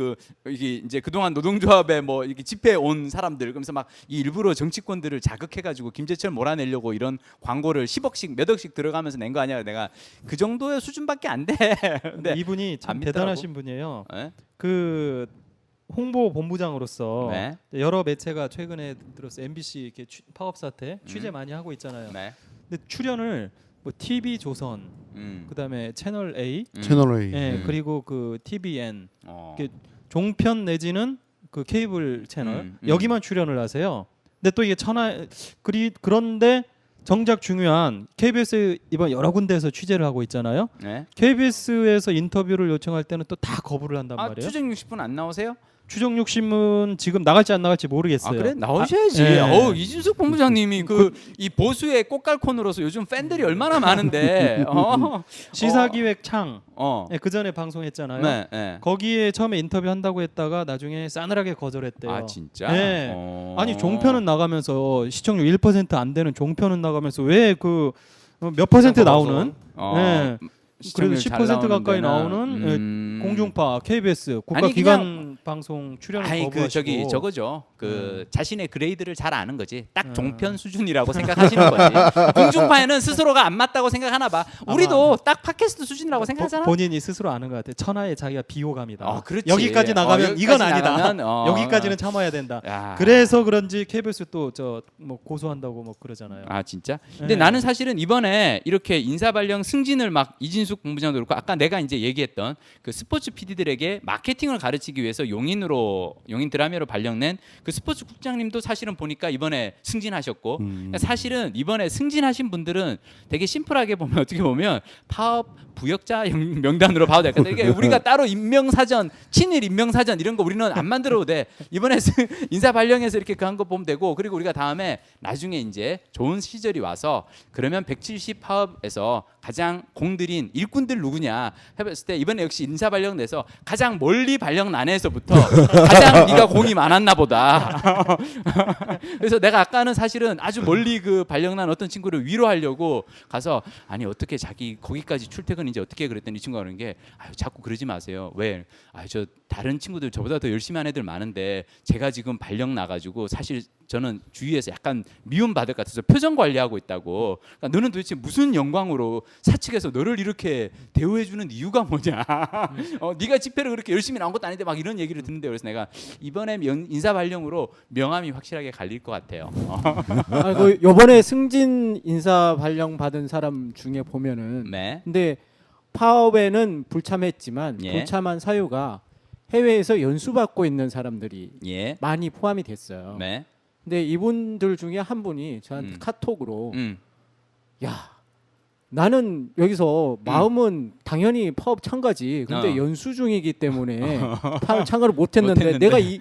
이게 이제 그동안 노동조합에 뭐 이렇게 집회에 온 사람들 그러면서 막 이 일부러 정치권들을 자극해가지고 김재철 몰아내려고 이런 광고를 10억씩 몇 억씩 들어가면서 낸 거 아니야? 내가 그 정도의 수준밖에 안 돼. 근데 이분이 참 안 믿더라고. 대단하신 분이에요. 네? 그 홍보 본부장으로서 네. 여러 매체가 최근에 들어서 MBC 이렇게 파업 사태 취재 많이 하고 있잖아요. 네. 근데 출연을 뭐 TV 조선, 그다음에 채널 A, 채널 A. 예, 그리고 그 TVN, 어. 이렇게 종편 내지는 그 케이블 채널 여기만 출연을 하세요. 근데 또 이게 그런데 정작 중요한 KBS 이번 여러 군데에서 취재를 하고 있잖아요. 네. KBS에서 인터뷰를 요청할 때는 또 다 거부를 한단 말이에요. 추정 60분 안 나오세요? 추정육 신문 지금 나갈지 안 나갈지 모르겠어요. 그래 나오셔야지. 네. 이진숙 본부장님이 이 보수의 꽃갈콘으로서 요즘 팬들이 얼마나 많은데. 시사기획 창. 어. 네, 그 전에 방송했잖아요. 네, 네. 거기에 처음에 인터뷰 한다고 했다가 나중에 싸늘하게 거절했대요. 아 진짜? 네. 아니 종편은 나가면서 시청률 1% 안 되는 종편은 나가면서 왜 그 몇 퍼센트 나오는? 네. 그래도 10% 가까이 나오는 공중파 KBS 국가기관 방송 출연을 거부하시고 저거죠. 자신의 그레이드를 잘 아는 거지. 딱 종편 수준이라고 생각하시는 거지. 공중파에는 스스로가 안 맞다고 생각하나 봐. 우리도 딱 팟캐스트 수준이라고 생각하잖아. 본인이 스스로 아는 것 같아. 천하의 자기가 비호감이다. 그렇지. 여기까지 나가면 여기까지 이건 아니다. 나가면, 여기까지는 참아야 된다. 야. 그래서 그런지 KBS 또 뭐 고소한다고 뭐 그러잖아요. 아 진짜? 근데 나는 사실은 이번에 이렇게 인사발령 승진을 막 이진숙 김은숙 본부장도 그렇고 아까 내가 이제 얘기했던 그 스포츠 PD들에게 마케팅을 가르치기 위해서 용인 드라마로 발령낸 그 스포츠 국장님도 사실은 보니까 이번에 승진하셨고 그러니까 사실은 이번에 승진하신 분들은 되게 심플하게 보면 어떻게 보면 파업 부역자 명단으로 봐도 될까? 이게 우리가 따로 임명사전, 친일 임명사전 이런 거 우리는 안 만들어도 돼. 이번에 인사 발령해서 이렇게 그 한 거 보면 되고 그리고 우리가 다음에 나중에 이제 좋은 시절이 와서 그러면 170 파업에서 가장 공들인 일꾼들 누구냐 해봤을 때 이번에 역시 인사 발령 내서 가장 멀리 발령 난에서부터 가장 네가 공이 많았나 보다. 그래서 내가 아까는 사실은 아주 멀리 그 발령 난 어떤 친구를 위로하려고 가서 아니 어떻게 자기 거기까지 출퇴근 이제 어떻게 그랬더니 이 친구가 그러는 게 아유 자꾸 그러지 마세요. 왜? 저 다른 친구들 저보다 더 열심히 하는 애들 많은데 제가 지금 발령 나가지고 사실 저는 주위에서 약간 미움 받을 것 같아서 표정 관리하고 있다고. 그러니까 너는 도대체 무슨 영광으로 사측에서 너를 이렇게 대우해주는 이유가 뭐냐? 네가 집회를 그렇게 열심히 나온 것도 아닌데 막 이런 얘기를 듣는데 그래서 내가 이번에 인사 발령으로 명함이 확실하게 갈릴 것 같아요. 그 이번에 승진 인사 발령 받은 사람 중에 보면은 네. 근데 파업에는 불참했지만 예. 불참한 사유가 해외에서 연수받고 있는 사람들이 예. 많이 포함이 됐어요. 네. 근데 이분들 중에 한 분이 저한테 카톡으로 음. 야 나는 여기서 마음은 당연히 파업 참가지. 근데 연수 중이기 때문에 파업 참가를 못했는데 내가 이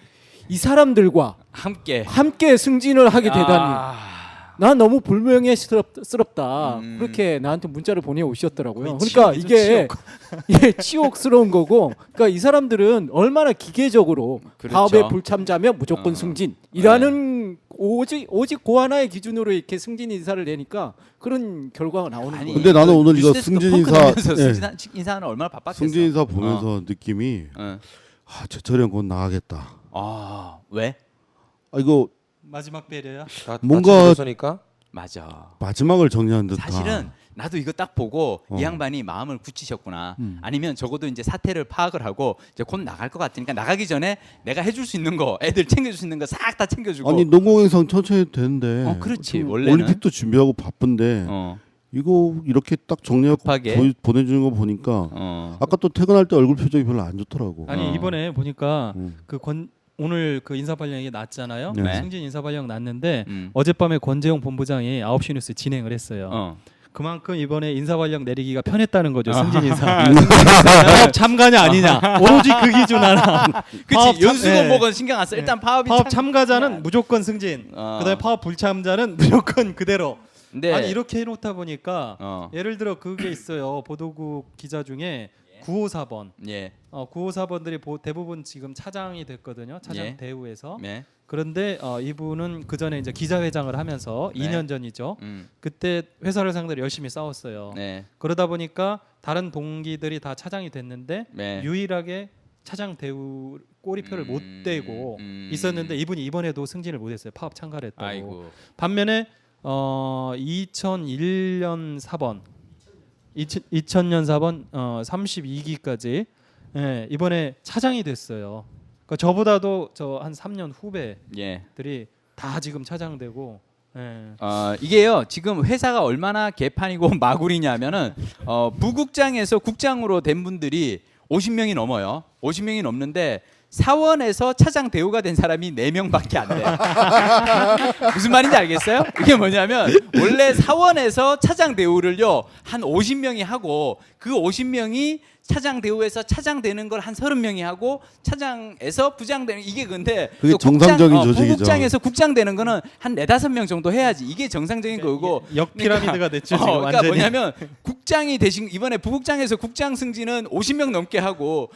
사람들과 함께 승진을 하게 되다니 난 너무 불명예스럽다. 그렇게 나한테 문자를 보내오셨더라고요. 그러니까 이게 치욕스러운 거고, 그러니까 이 사람들은 얼마나 기계적으로 그렇죠. 파업에 불참자면 무조건 승진이라는 오직 그 하나의 기준으로 이렇게 승진 인사를 내니까 그런 결과가 나오는 거예요. 근데 나는 오늘 이거 승진 인사 인사는 얼마나 바빴겠어. 승진 인사 보면서 느낌이 제철이 형 곧 나가겠다. 왜? 이거 마지막 배려야. 뭔가 맞아. 마지막을 정리한 듯한. 사실은 나도 이거 딱 보고 이 양반이 마음을 굳히셨구나. 아니면 적어도 이제 사태를 파악을 하고 이제 곧 나갈 것 같으니까 나가기 전에 내가 해줄 수 있는 거, 애들 챙겨줄 수 있는 거 싹 다 챙겨주고. 아니 농구행상 천천히 해도 되는데. 그렇지. 원래는 올림픽도 준비하고 바쁜데. 이거 이렇게 딱 정리하고 보내주는 거 보니까 아까 또 퇴근할 때 얼굴 표정이 별로 안 좋더라고. 아니 이번에 보니까 오늘 그 인사 발령이 났잖아요. 네. 승진 인사 발령 났는데 어젯밤에 권재용 본부장이 9시 뉴스 진행을 했어요. 그만큼 이번에 인사 발령 내리기가 편했다는 거죠. 승진 인사. 파업 참가냐 아니냐. 오로지 그 기준 하나. 그렇지. 연수공복은 신경 안 써. 일단 파업 참가자는 무조건 승진. 그다음에 파업 불참자는 무조건 그대로. 네. 아니 이렇게 해놓다 보니까 예를 들어 그게 있어요. 보도국 기자 중에 954번. 954번들이 대부분 지금 차장이 됐거든요. 차장 대우에서. 그런데 이분은 그 전에 이제 기자회장을 하면서 2년 전이죠. 그때 회사를 상대로 열심히 싸웠어요. 그러다 보니까 다른 동기들이 다 차장이 됐는데 유일하게 차장 대우 꼬리표를 못 대고 있었는데 이분이 이번에도 승진을 못했어요. 파업 참가를 했다고. 아이고. 반면에 2001년 4번 2000년 4번 32기까지 이번에 차장이 됐어요. 그러니까 저보다도 한 3년 후배들이 다 지금 차장되고 이게요 지금 회사가 얼마나 개판이고 마구리냐면은 부국장에서 국장으로 된 분들이 50명이 넘어요. 50명이 넘는데 사원에서 차장 대우가 된 사람이 4명밖에 안 돼. 무슨 말인지 알겠어요? 이게 뭐냐면 원래 사원에서 차장 대우를요 한 50명이 하고 그 50명이 차장 대우에서 차장 되는 걸 한 30명이 하고 차장에서 부장 되는 이게 근데 그게 정상적인 조직이죠. 부국장에서 국장 되는 거는 한 4-5명 정도 해야지 이게 정상적인 거고 역피라미드가 됐죠. 지금 그러니까 완전히. 뭐냐면 국장이 되신 이번에 부국장에서 국장 승진은 50명 넘게 하고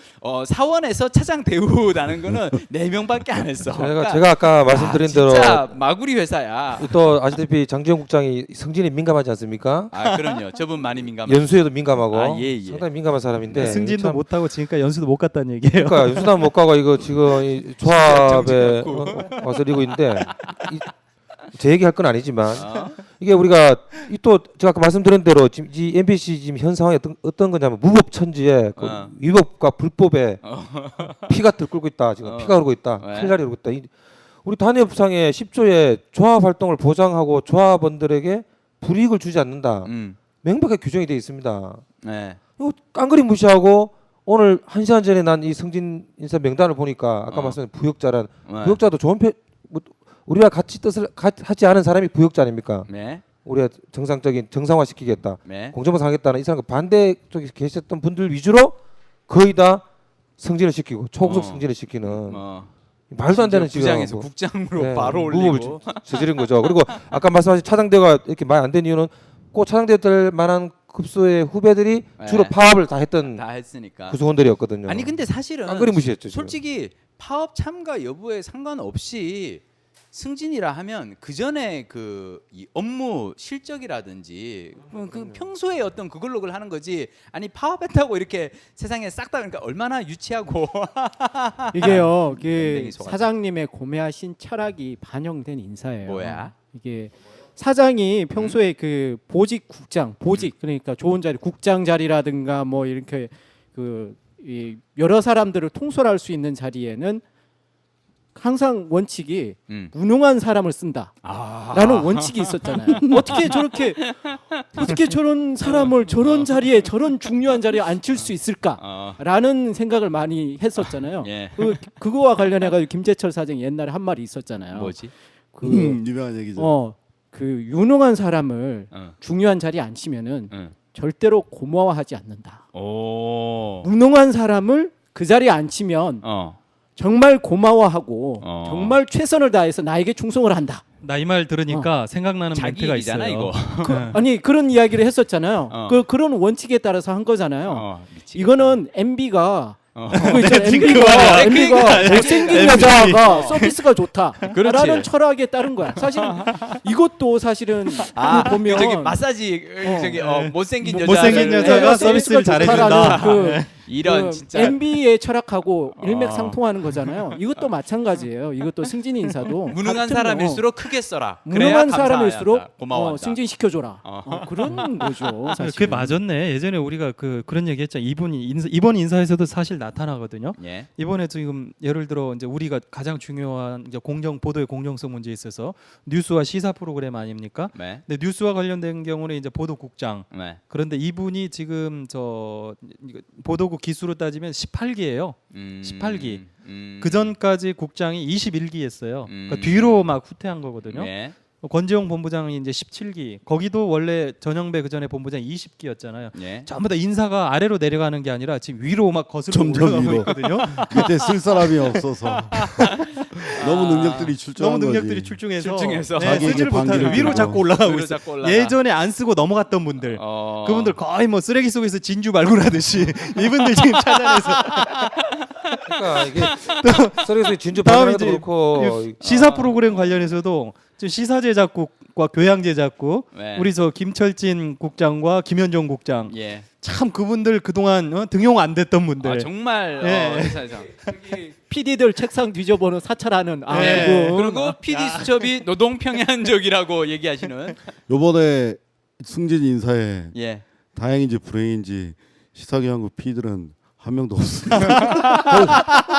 사원에서 차장 대우라는 거는 4명밖에 안 했어. 제가 아까 말씀드린 대로 진짜 마구리 회사야. 또 아시다시피 장지영 국장이 승진에 민감하지 않습니까? 그럼요. 저분 많이 민감하고 연수에도 민감하고 예. 상당히 민감한 사람인데 승진도 못하고 지금까지 연수도 못 갔다는 얘기예요. 그러니까 연수도 못 가고 이거 지금 이 조합에 와서 이러고 있는데 제 얘기할 건 아니지만 이게 우리가 또 제가 아까 말씀드린 대로 지금 이 MBC 지금 현 상황이 어떤 거냐면 무법천지에 그 위법과 불법에 피가 들끓고 있다. 지금 피가 흐르고 있다. 큰일 날이 흐르고 있다. 우리 단협상의 10조에 조합 활동을 보장하고 조합원들에게 불이익을 주지 않는다. 명백하게 규정이 되어 있습니다. 네. 이거 깡그리 무시하고 오늘 1시간 전에 난 이 승진 인사 명단을 보니까 아까 말씀드린 부역자란 부역자도 좋은 뭐 우리와 같이 뜻을 하지 않은 사람이 부역자 아닙니까? 네. 우리가 정상적인 정상화시키겠다, 네. 공정만 하겠다는 이 사람 반대 쪽에 계셨던 분들 위주로 거의 다 승진을 시키고 초고속 승진을 시키는 말도 안 되는 지금 부장에서 국장으로 네, 바로 무법을 올리고 저지른 거죠. 그리고 아까 말씀하신 차장대가 이렇게 말 안 된 이유는 꼭 차장대 될 만한 급소의 후배들이 주로 네. 파업을 다 했던 다 했으니까. 구성원들이었거든요. 아니 근데 사실은 깡그리 무시했죠. 지금. 솔직히 파업 참가 여부에 상관없이 승진이라 하면 그 전에 이 업무 실적이라든지 그 평소에 어떤 그걸로 그걸 하는 거지. 아니 파업했다고 이렇게 세상에 싹 다 그러니까 얼마나 유치하고 이게요. 그 땡땡이 속았다. 사장님의 고매하신 철학이 반영된 인사예요. 뭐야? 이게 사장이 평소에 그 보직 국장, 보직 그러니까 좋은 자리, 국장 자리라든가 뭐 이렇게 이 여러 사람들을 통솔할 수 있는 자리에는 항상 원칙이 무능한 사람을 쓴다라는 원칙이 있었잖아요. 어떻게 저런 사람을 저런 자리에 저런 중요한 자리에 앉힐 수 있을까라는 생각을 많이 했었잖아요. 예. 그거와 관련해 가지고 김재철 사장이 옛날에 한 말이 있었잖아요. 뭐지? 유명한 얘기죠. 그 유능한 사람을 중요한 자리에 앉히면은 절대로 고마워하지 않는다. 오. 무능한 사람을 그 자리에 앉히면 정말 고마워하고 정말 최선을 다해서 나에게 충성을 한다. 나 이 말 들으니까 생각나는 자기 멘트가 일이잖아, 있어요. 이거. 아니 그런 이야기를 했었잖아요. 그런 원칙에 따라서 한 거잖아요. 이거는 MB가 그거 있잖아요. MB가 못생긴 여자가 서비스가 좋다라는 철학에 따른 거야. 사실 이것도 사실은 보면 저기 마사지 저기 못생긴 못생긴 여자가 서비스를 잘해준다. 이런 진짜 MB의 철학하고 일맥상통하는 거잖아요. 이것도 마찬가지예요. 이것도 승진 인사도 무능한 사람일수록 크게 써라. 무능한 사람일수록 고마워한다. 승진시켜줘라. 그런 거죠. 사실. 그게 맞았네. 예전에 우리가 그런 얘기했잖아. 이번 인사에서도 사실 나타나거든요. 예. 이번에 지금 예를 들어 이제 우리가 가장 중요한 이제 보도의 공정성 문제에 있어서 뉴스와 시사 프로그램 아닙니까? 네. 근데 뉴스와 관련된 경우는 이제 보도국장. 네. 그런데 이분이 지금 보도국 기수로 따지면 18기예요. 18기. 그 전까지 국장이 21기였어요. 그러니까 뒤로 막 후퇴한 거거든요. 네. 권재용 본부장이 이제 17기. 거기도 원래 전영배 그 전에 본부장 20기였잖아요. 예. 전부 다 인사가 아래로 내려가는 게 아니라 지금 위로 막 거슬러 점점 올라가고 위로. 있거든요. 그때 쓸 사람이 없어서 너무 능력들이 출중한 너무 능력들이 거지. 출중해서 자기에게 쓰지를 못하는 방귀를 위로 뀌고. 자꾸 올라가고 위로 있어. 자꾸 올라가. 예전에 안 쓰고 넘어갔던 분들, 그분들 거의 뭐 쓰레기 속에서 진주 발굴하듯이 이분들 지금 찾아내서 그러니까 이게 쓰레기에서 진주 다음 발견하기도 이제 그렇고 시사 프로그램 관련해서도 지금 시사 제작국과 교양 제작국 네. 우리 김철진 국장과 김현종 국장 예. 참 그분들 그동안 등용 안 됐던 분들 정말 예. 회사에서 PD들 책상 뒤져보는 사찰하는 그리고 PD 수첩이 노동평양적이라고 얘기하시는 요번에 승진 인사에 예. 다행인지 불행인지 시사교양국 PD들은 한 명도 없어요.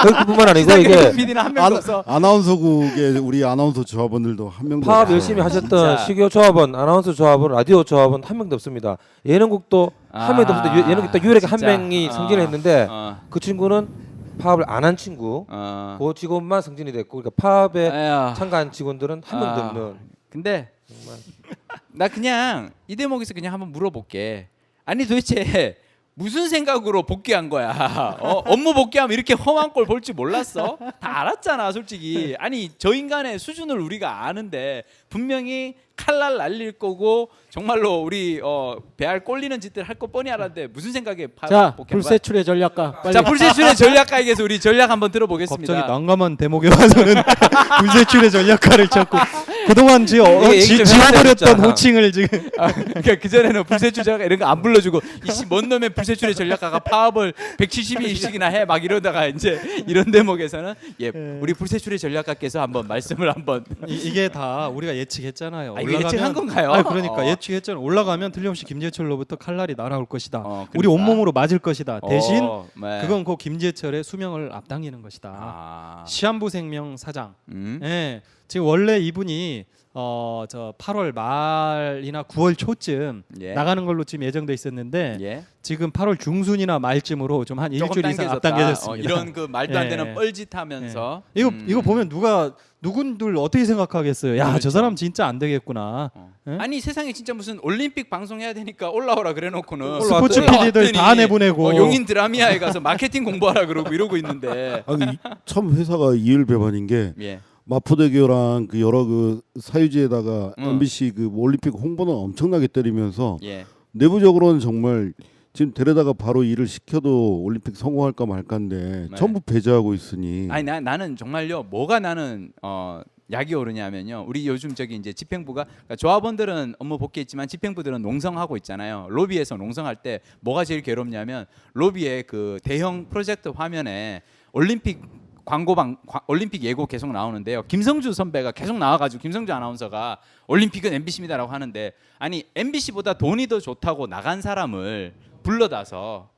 그뿐만 아니고 이게 PD는 한 명도 없어. 아나운서국의 우리 아나운서 조합원들도 한 명도 파업 없어요. 열심히 하셨던 시교 조합원, 아나운서 조합원, 라디오 조합원 한 명도 없습니다. 예능국도 한 명도 없는데 예능국 딱 유일하게 한 진짜. 명이 승진을 했는데 그 친구는 파업을 안 한 친구, 그 직원만 승진이 됐고, 그러니까 파업에 참가한 직원들은 한 명도 없는. 근데 나 그냥 이 대목에서 그냥 한번 물어볼게. 아니 도대체 무슨 생각으로 복귀한 거야? 업무 복귀하면 이렇게 험한 꼴 볼 줄 몰랐어? 다 알았잖아, 솔직히. 아니 저 인간의 수준을 우리가 아는데 분명히 칼날 날릴 거고 정말로 우리 배알 꼴리는 짓들 할 거 뻔히 알았는데 무슨 생각에 자 복귀한 거야? 불세출의 전략가 빨리. 자 불세출의 전략가에게서 우리 전략 한번 들어보겠습니다. 갑자기 난감한 대목에 와서는 불세출의 전략가를 찾고 그동안 얘기 좀 지워버렸던 해야 호칭을 지금 그러니까 그 전에는 불세출 전략가 이런 거 안 불러주고 이씨 뭔 놈의 불세출의 전략가가 파업을 172일씩이나 해 막 이러다가 이제 이런 대목에서는 우리 불세출의 전략가께서 한번 말씀을 한번 이게 다 우리가 예측했잖아요. 이거 예측한 건가요? 그러니까 예측했잖아요. 올라가면 틀림없이 김재철로부터 칼날이 날아올 것이다. 그러니까. 우리 온몸으로 맞을 것이다. 대신 네. 그건 그 김재철의 수명을 앞당기는 것이다. 시한부 생명 사장. 예. 지금 원래 이분이 저 8월 말이나 9월 초쯤 예. 나가는 걸로 지금 예정돼 있었는데 예. 지금 8월 중순이나 말쯤으로 좀 한 조금 일주일 이상 당겨졌다. 앞당겨졌습니다. 이런 그 말도 안 되는 예. 뻘짓하면서 이거 보면 누군들 어떻게 생각하겠어요? 야, 그렇죠. 저 사람 진짜 안 되겠구나. 예? 아니 세상에 진짜 무슨 올림픽 방송해야 되니까 올라오라 그래놓고는 스포츠 올라왔더니 PD들 다 내보내고 용인 드라미아에 가서 마케팅 공부하라 그러고 이러고 있는데 아니 참 회사가 이율배반인 게 예. 마포대교랑 그 여러 그 사유지에다가 MBC 그 올림픽 홍보는 엄청나게 때리면서 예. 내부적으로는 정말 지금 데려다가 바로 일을 시켜도 올림픽 성공할까 말까인데 네. 전부 배제하고 있으니. 아니 나는 정말요 뭐가 나는 약이 오르냐면요 우리 요즘 저기 이제 집행부가 그러니까 조합원들은 업무 복귀했지만 집행부들은 농성하고 있잖아요. 로비에서 농성할 때 뭐가 제일 괴롭냐면 로비의 그 대형 프로젝트 화면에 올림픽 올림픽 예고 계속 나오는데요. 김성주 선배가 계속 나와가지고 김성주 아나운서가 올림픽은 MBC입니다라고 하는데 아니 MBC보다 돈이 더 좋다고 나간 사람을 불러다서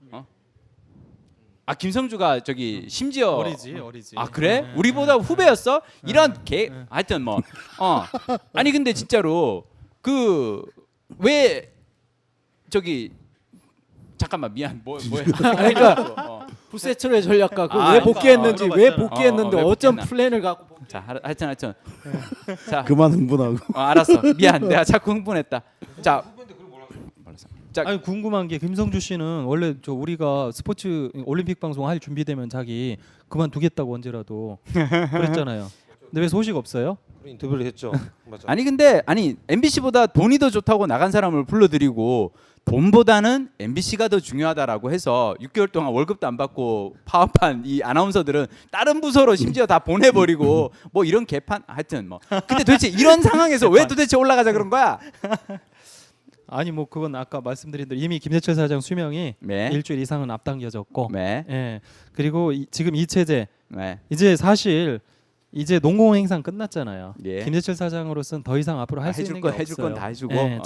아 김성주가 저기 심지어 어리지. 아 그래? 우리보다 후배였어? 이런 개 하여튼 뭐 아니 근데 진짜로 그 왜 저기 잠깐만 미안 뭐야 그러니까 부세철의 전략가 그 아, 왜 복귀했는지 왜 물어봤잖아. 복귀했는데 왜 어떤 복귀했나. 플랜을 갖고 자 하여튼 자 그만 흥분하고. 알았어 미안 내가 자꾸 흥분했다 자 아니 궁금한 게 김성주 씨는 원래 저 우리가 스포츠 올림픽 방송 할 준비되면 자기 그만두겠다고 언제라도 그랬잖아요. 근데 왜 소식 없어요? 인터뷰를 했죠. 맞아. 아니 근데 아니 MBC보다 돈이 더 좋다고 나간 사람을 불러들이고 돈보다는 MBC가 더 중요하다라고 해서 6개월 동안 월급도 안 받고 파업한 이 아나운서들은 다른 부서로 심지어 다 보내버리고 뭐 이런 개판 하여튼 뭐 근데 도대체 이런 상황에서 왜 도대체 올라가자 그런 거야? 아니 뭐 그건 아까 말씀드린 대로 이미 김재철 사장 수명이 네. 일주일 이상은 앞당겨졌고 네. 예. 그리고 지금 이 체제 네. 이제 사실 이제 농공 행상 끝났잖아요. 예. 김재철 사장으로서는 더 이상 앞으로 할 수 있는 게 해줄 건 없어요. 다 해주고 예,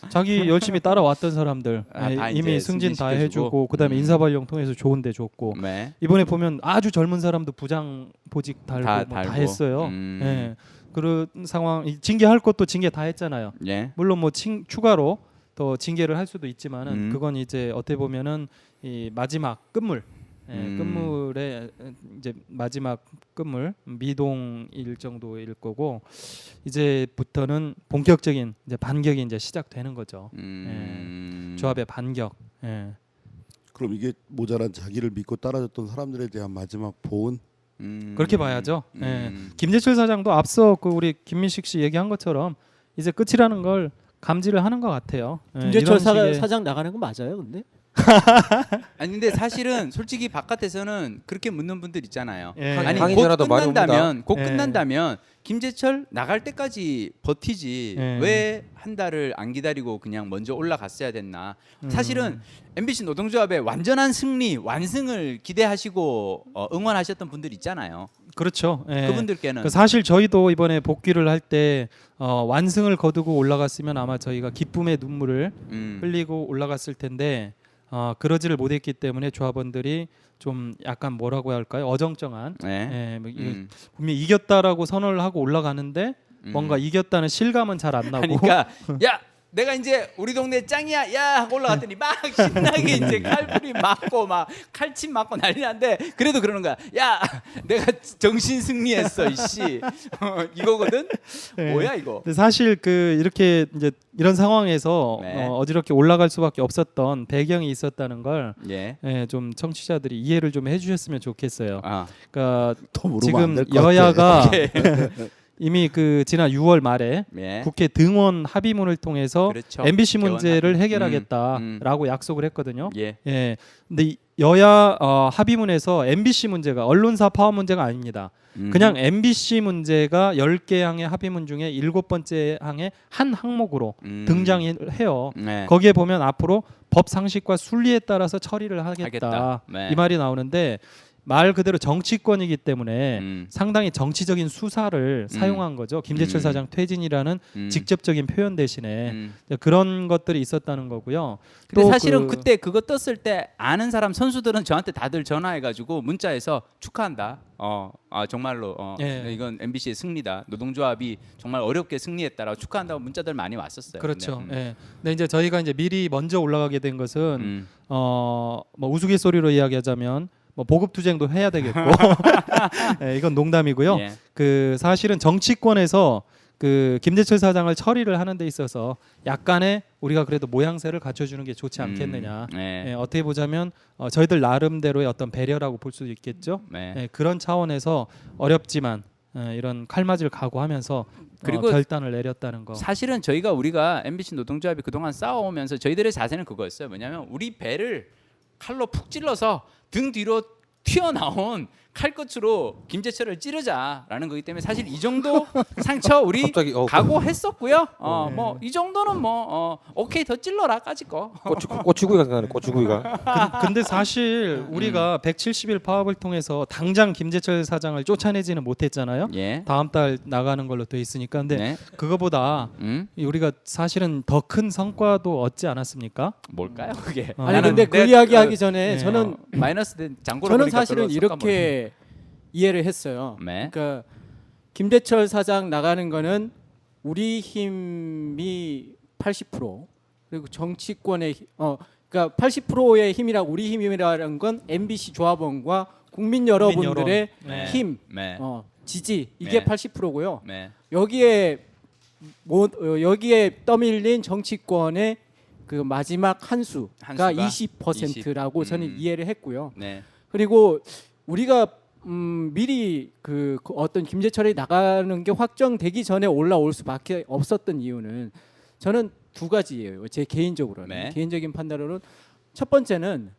자기 열심히 따라왔던 사람들 아, 다 이미 이제 승진 다 승진시켜주고. 해주고 그다음에 인사발령 통해서 좋은데 줬고 네. 이번에 보면 아주 젊은 사람도 부장 보직 달고 다 다 달고. 했어요. 예. 그런 상황 징계할 것도 징계 다 했잖아요. 예. 물론 뭐 추가로 더 징계를 할 수도 있지만은 음. 그건 이제 어떻게 보면은 이 마지막 끝물 음. 끝물의 이제 마지막 끝물 미동일 정도일 거고 이제부터는 본격적인 이제 반격이 이제 시작되는 거죠. 조합의 반격. 예. 그럼 이게 모자란 자기를 믿고 따라줬던 사람들에 대한 마지막 보은. 그렇게 봐야죠. 예. 김재철 사장도 앞서 그 우리 김민식 씨 얘기한 것처럼 이제 끝이라는 걸 감지를 하는 것 같아요. 예, 김재철 이런 식의- 사장 나가는 거 맞아요, 근데? 아니 근데 사실은 솔직히 바깥에서는 그렇게 묻는 분들 있잖아요. 예. 아니 항의 곧 전화도 많이 끝난다면 예. 끝난다면 김재철 나갈 때까지 버티지 예. 왜 한 달을 안 기다리고 그냥 먼저 올라갔어야 됐나. 사실은 MBC 노동조합의 완전한 승리 완승을 기대하시고 응원하셨던 분들 있잖아요. 그렇죠. 예. 그분들께는 그 사실 저희도 이번에 복귀를 할 때 완승을 거두고 올라갔으면 아마 저희가 기쁨의 눈물을 흘리고 올라갔을 텐데 그러지를 못했기 때문에 조합원들이 좀 약간 뭐라고 해야 할까요? 어정쩡한 네. 예, 뭐 분명히 이겼다라고 선언을 하고 올라가는데 뭔가 이겼다는 실감은 잘 안 나고 그러니까 야 내가 이제 우리 동네 짱이야 야 하고 올라갔더니 막 신나게 이제 칼부림 맞고 막 칼침 맞고 난리 난데 그래도 그러는 거야. 야 내가 정신 승리했어 이씨 이거거든. 네. 뭐야 이거. 근데 사실 그 이렇게 이제 이런 상황에서 네. 어지럽게 올라갈 수밖에 없었던 배경이 있었다는 걸 예. 예, 좀 청취자들이 이해를 좀 해주셨으면 좋겠어요. 아. 그러니까 더 물으면 안 지금 될 것 같아. 여야가 이미 그 지난 6월 말에 예. 국회 등원 합의문을 통해서 그렇죠. MBC 개원 문제를 합의. 해결하겠다라고 약속을 했거든요. 예. 예. 근데 여야 합의문에서 MBC 문제가 언론사 파업 문제가 아닙니다. 그냥 MBC 문제가 10개 항의 합의문 중에 7번째 항의 한 항목으로 등장해요. 네. 거기에 보면 앞으로 법 상식과 순리에 따라서 처리를 하겠다. 하겠다. 네. 이 말이 나오는데 말 그대로 정치권이기 때문에 상당히 정치적인 수사를 사용한 거죠. 김재철 사장 퇴진이라는 직접적인 표현 대신에 그런 것들이 있었다는 거고요. 근데 또 사실은 그때 그거 떴을 때 아는 사람 선수들은 저한테 다들 전화해가지고 문자에서 축하한다. 정말로 예. 이건 MBC의 승리다. 노동조합이 정말 어렵게 승리했다라고 축하한다고 문자들 많이 왔었어요. 그렇죠. 근데, 예. 근데 이제 저희가 이제 미리 먼저 올라가게 된 것은 뭐 우스갯소리로 이야기하자면 뭐 보급 투쟁도 해야 되겠고 예, 이건 농담이고요. 예. 그 사실은 정치권에서 그 김재철 사장을 처리를 하는 데 있어서 약간의 우리가 그래도 모양새를 갖춰주는 게 좋지 않겠느냐. 네. 예, 어떻게 보자면 저희들 나름대로의 어떤 배려라고 볼 수도 있겠죠. 네. 예, 그런 차원에서 어렵지만 이런 칼맞을 각오하면서 그리고 결단을 내렸다는 거. 사실은 우리가 MBC 노동조합이 그동안 싸워오면서 저희들의 자세는 그거였어요. 뭐냐면 우리 배를 칼로 푹 찔러서 등 뒤로 튀어나온 칼끝으로 김재철을 찌르자라는 거기 때문에 사실 이 정도 상처 우리 갑자기, 각오했었고요. 뭐 이 정도는 뭐 오케이 더 찔러라까지 거. 꼬치구이가 생각나네. 꼬치구이가. 근데 사실 우리가 170일 파업을 통해서 당장 김재철 사장을 쫓아내지는 못했잖아요. 예. 다음 달 나가는 걸로 돼 있으니까. 근데 네. 그거보다 우리가 사실은 더 큰 성과도 얻지 않았습니까? 뭘까요 그게? 아니 근데 그 이야기하기 전에 저는 마이너스 된 장고를 저는 보니까 사실은 별로 이렇게 이해를 했어요. 네. 그러니까 김재철 사장 나가는 거는 우리 힘이 80% 그리고 정치권의 그러니까 80%의 힘이라고 우리 힘이라는 건 MBC 조합원과 국민 여러분들의 네. 힘, 네. 지지 이게 네. 80%고요. 네. 여기에 떠밀린 정치권의 그 마지막 한수가 한수가 20%라고 저는 이해를 했고요. 네. 그리고 우리가 미리 그 어떤 김재철이 나가는 게 확정되기 전에 올라올 수밖에 없었던 이유는 저는 두 가지예요. 제 개인적으로는 네. 개인적인 판단으로는 첫 번째는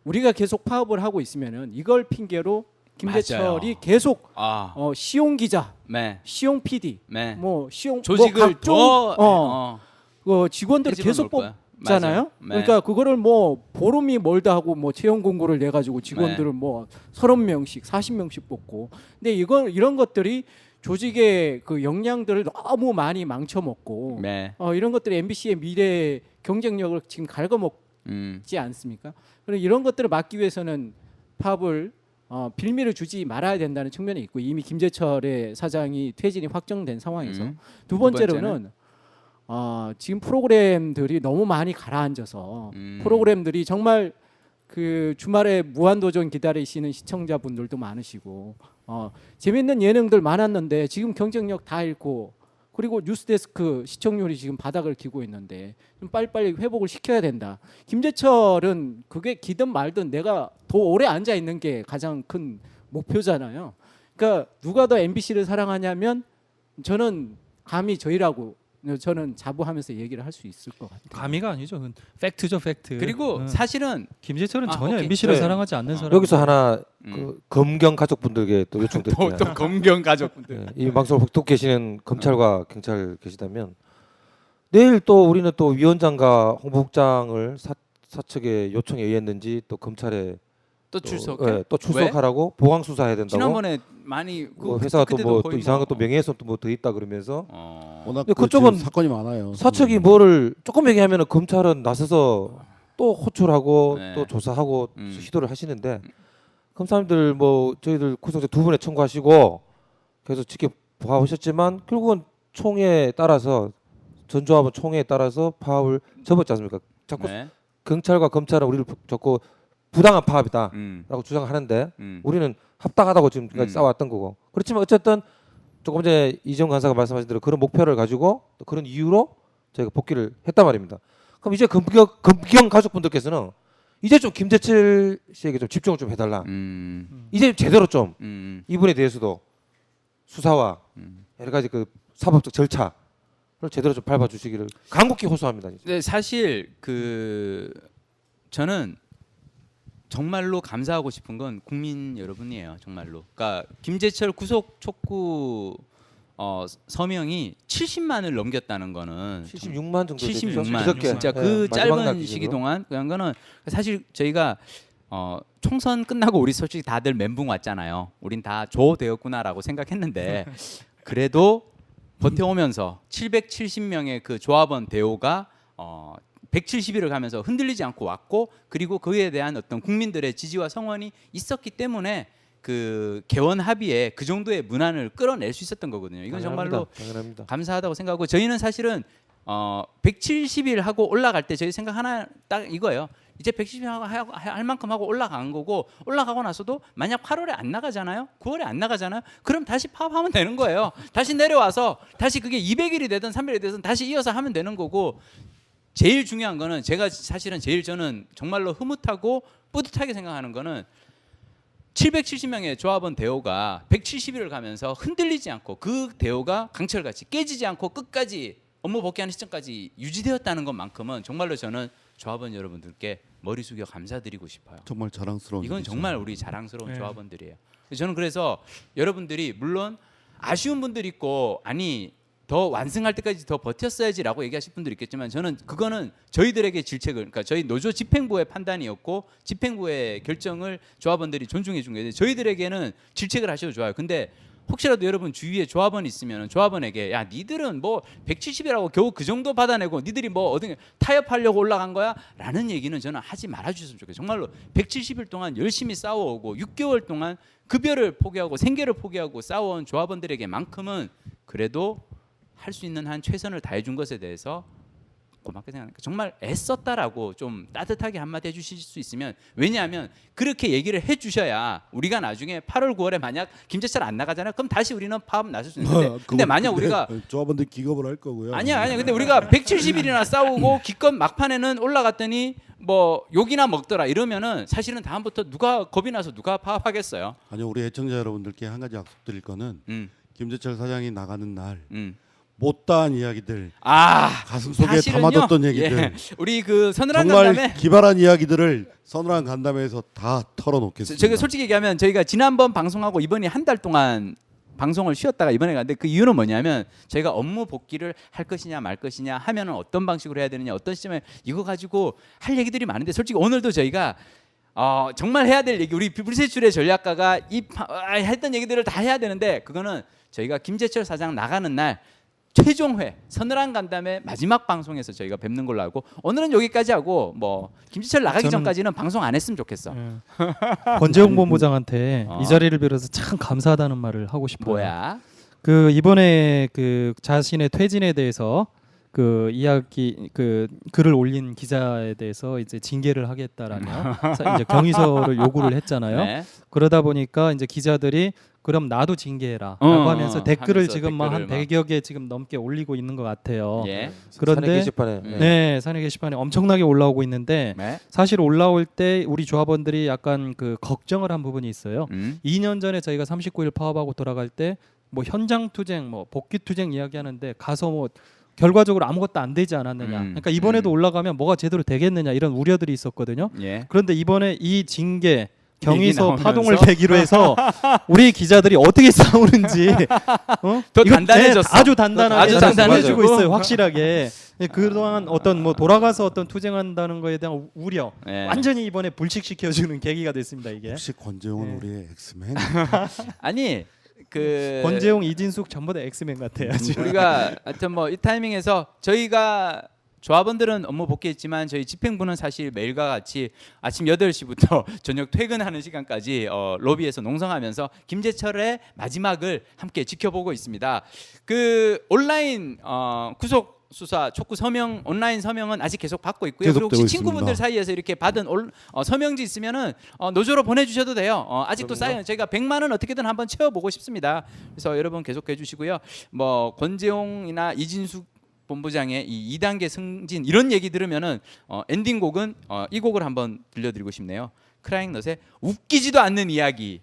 우리가 계속 파업을 하고 있으면은 이걸 핑계로 김재철이 맞아요. 계속 아. 시용 기자, 네. 시용 PD, 네. 뭐 시용 조직을 뭐 각종 더 직원들을 끄집어놓을 계속 거야. 뽑잖아요. 맞아요. 네. 그러니까 그거를 뭐 보름이 멀다 하고 뭐 채용 공고를 내 가지고 직원들을 네. 뭐 30명씩 40명씩 뽑고. 근데 이런 것들이 조직의 그 역량들을 너무 많이 망쳐먹고 네. 이런 것들이 MBC의 미래 경쟁력을 지금 갉아먹지 않습니까? 그리고 이런 것들을 막기 위해서는 파업을 빌미를 주지 말아야 된다는 측면이 있고 이미 김재철의 사장이 퇴진이 확정된 상황에서 두 번째로는 지금 프로그램들이 너무 많이 가라앉아서 프로그램들이 정말 그 주말에 무한도전 기다리시는 시청자분들도 많으시고 재밌는 예능들 많았는데 지금 경쟁력 다 잃고 그리고 뉴스데스크 시청률이 지금 바닥을 기고 있는데 좀 빨리빨리 회복을 시켜야 된다. 김재철은 그게 기든 말든 내가 더 오래 앉아 있는 게 가장 큰 목표잖아요. 그러니까 누가 더 MBC를 사랑하냐면 저는 감히 저희라고 저는 자부하면서 얘기를 할 수 있을 것 같아요. 감히가 아니죠. 그건 팩트죠, 팩트. 그리고 사실은 김재철은 전혀 오케이. MBC를 네. 사랑하지 않는 사람. 여기서 하나 그 검경 가족분들께 또 요청드릴게요. 또 검경 가족분들. 네, 이 방송을 듣고 계시는 검찰과 경찰 계시다면 내일 또 우리는 또 위원장과 홍보국장을 사측의 요청에 의했는지 또 검찰에 또 출석. 또 출석하라고 보강 수사해야 된다고. 지난번에 많이 뭐 회사가 또 뭐 또 거의 이상한 것도 명예훼손 또 뭐 더 있다 그러면서 워낙 근데 그쪽은 그쪽은 사건이 많아요. 사측이 뭐를 조금 얘기하면은 검찰은 나서서 또 호출하고 네. 또 조사하고 시도를 하시는데 검사님들 뭐 저희들 구속자 두 분에 청구하시고 계속 지켜봐 오셨지만 결국은 총회에 따라서 전조합은 총회에 따라서 파업을 접었지 않습니까? 자꾸 네. 경찰과 검찰은 우리를 자꾸 부당한 파업이다라고 주장하는데 우리는 합당하다고 지금까지 싸워왔던 거고 그렇지만 어쨌든 조금 전에 이정 간사가 말씀하신 대로 그런 목표를 가지고 또 그런 이유로 저희가 복귀를 했단 말입니다. 그럼 이제 검경 가족분들께서는 이제 좀 김재철 씨에게 좀 집중을 좀 해달라. 이제 제대로 좀 이분에 대해서도 수사와 여러 가지 그 사법적 절차를 제대로 좀 밟아주시기를 간곡히 호소합니다. 이제. 네, 사실 그 저는 정말로 감사하고 싶은 건 국민 여러분이에요. 정말로. 그러니까 김재철 구속 촉구 서명이 70만을 넘겼다는 거는 76만 정도 됐죠. 76만 그저께. 진짜 네, 그 마지막 날 짧은 기준으로. 시기 동안 그런 거는 사실 저희가 총선 끝나고 우리 솔직히 다들 멘붕 왔잖아요. 우린 다 조되었구나라고 생각했는데 그래도 버텨오면서 770명의 그 조합원 대오가 170일을 가면서 흔들리지 않고 왔고, 그리고 그에 대한 어떤 국민들의 지지와 성원이 있었기 때문에 그 개원 합의에 그 정도의 문안을 끌어낼 수 있었던 거거든요. 이건 정말로 당연합니다. 감사하다고 생각하고, 저희는 사실은 170일 하고 올라갈 때 저희 생각 하나 딱 이거예요. 이제 170일 할 만큼 하고 올라간 거고, 올라가고 나서도 만약 8월에 안 나가잖아요, 9월에 안 나가잖아요, 그럼 다시 파업하면 되는 거예요. 다시 내려와서 다시 그게 200일이 되든 300일이 되든 다시 이어서 하면 되는 거고, 제일 중요한 거는 제가 사실은 제일 저는 정말로 흐뭇하고 뿌듯하게 생각하는 거는 770명의 조합원 대오가 170일을 가면서 흔들리지 않고 그 대오가 강철같이 깨지지 않고 끝까지 업무 복귀하는 시점까지 유지되었다는 것만큼은 정말로 저는 조합원 여러분들께 머리 숙여 감사드리고 싶어요. 정말 자랑스러운 이건 일이죠. 정말 우리 자랑스러운 네. 조합원들이에요. 저는 그래서 여러분들이 물론 아쉬운 분들 있고, 아니 더 완승할 때까지 더 버텼어야지라고 얘기하실 분들 있겠지만, 저는 그거는 저희들에게 질책을, 그러니까 저희 노조 집행부의 판단이었고 집행부의 결정을 조합원들이 존중해 준 거예요. 저희들에게는 질책을 하셔도 좋아요. 근데 혹시라도 여러분 주위에 조합원이 있으면 조합원에게, 야 니들은 뭐 170이라고 겨우 그 정도 받아내고 니들이 뭐 어디 타협하려고 올라간 거야? 라는 얘기는 저는 하지 말아 주셨으면 좋겠어요. 정말로 170일 동안 열심히 싸워오고 6개월 동안 급여를 포기하고 생계를 포기하고 싸워온 조합원들에게만큼은 그래도 할 수 있는 한 최선을 다해 준 것에 대해서 고맙게 생각합니다. 정말 애썼다라고 좀 따뜻하게 한마디 해주실 수 있으면, 왜냐하면 그렇게 얘기를 해주셔야 우리가 나중에 8월 9월에 만약 김재철 안 나가잖아요, 그럼 다시 우리는 파업 나설 수 있는데, 근데 만약 우리가 조합원들 기겁을 할 거고요. 아니야 근데 우리가 170일이나 싸우고 기껏 막판에는 올라갔더니 뭐 욕이나 먹더라 이러면은 사실은 다음부터 누가 겁이 나서 누가 파업하겠어요. 아니요, 우리 애청자 여러분들께 한 가지 약속드릴 거는 김재철 사장이 나가는 날 못다한 이야기들, 가슴 속에 담아뒀던 얘기들, 예, 우리 그 서늘한 정말 간담회, 기발한 이야기들을 서늘한 간담회에서 다 털어놓겠습니다. 저희가 솔직히 얘기하면 저희가 지난번 방송하고 이번에 한 달 동안 방송을 쉬었다가 이번에 갔는데, 그 이유는 뭐냐면 저희가 업무 복귀를 할 것이냐 말 것이냐 하면은 어떤 방식으로 해야 되느냐, 어떤 시점에 이거 가지고 할 얘기들이 많은데, 솔직히 오늘도 저희가 정말 해야 될 얘기, 우리 불세출의 전략가가 했던 얘기들을 다 해야 되는데, 그거는 저희가 김재철 사장 나가는 날 최종회 서늘한 간담회 마지막 방송에서 저희가 뵙는 걸로 알고, 오늘은 여기까지 하고 뭐 김지철 나가기 전까지는 방송 안 했으면 좋겠어. 권재용 본부장한테 이 자리를 빌어서 참 감사하다는 말을 하고 싶어요. 뭐야? 그 이번에 그 자신의 퇴진에 대해서 그 이야기 그 글을 올린 기자에 대해서 이제 징계를 하겠다라며 이제 경위서를 요구를 했잖아요. 네. 그러다 보니까 이제 기자들이 그럼 나도 징계해라라고 하면서 댓글을 지금 막 한 100여 개 지금 넘게 올리고 있는 것 같아요. 예. 그런데 사내 게시판에 네, 사내 게시판에 엄청나게 올라오고 있는데 네. 사실 올라올 때 우리 조합원들이 약간 그 걱정을 한 부분이 있어요. 2년 전에 저희가 39일 파업하고 돌아갈 때 뭐 현장 투쟁, 뭐 복귀 투쟁 이야기하는데 가서 뭐 결과적으로 아무것도 안 되지 않았느냐. 그러니까 이번에도 올라가면 뭐가 제대로 되겠느냐 이런 우려들이 있었거든요. 예. 그런데 이번에 이 징계 경위서 파동을 계기로 해서 우리 기자들이 어떻게 싸우는지 더 단단해졌어. 아주 단단하게 아주 단단해지고 있어요. 확실하게. 그동안 어떤 뭐 돌아가서 어떤 투쟁한다는 거에 대한 우려 완전히 이번에 불식시켜주는 계기가 됐습니다. 이게. 혹시 권재용은 우리의 엑스맨? 아니 그 권재용, 이진숙 전부 다 엑스맨 같아요. 지금. 우리가 하여튼 뭐 이 타이밍에서 저희가 조합원들은 업무 복귀했지만 저희 집행부는 사실 매일과 같이 아침 8시부터 저녁 퇴근하는 시간까지 로비에서 농성하면서 김재철의 마지막을 함께 지켜보고 있습니다. 그 온라인 구속 수사 촉구 서명 온라인 서명은 아직 계속 받고 있고요. 그리고 혹시 친구분들 사이에서 이렇게 받은 서명지 있으면은 노조로 보내주셔도 돼요. 아직도 쌓여 저희가 100만 원 어떻게든 한번 채워보고 싶습니다. 그래서 여러분 계속해 주시고요. 뭐 권재용이나 이진숙 본부장의 이 2단계 승진 이런 얘기 들으면은 엔딩곡은 이 곡을 한번 들려드리고 싶네요. 크라잉넛의 웃기지도 않는 이야기.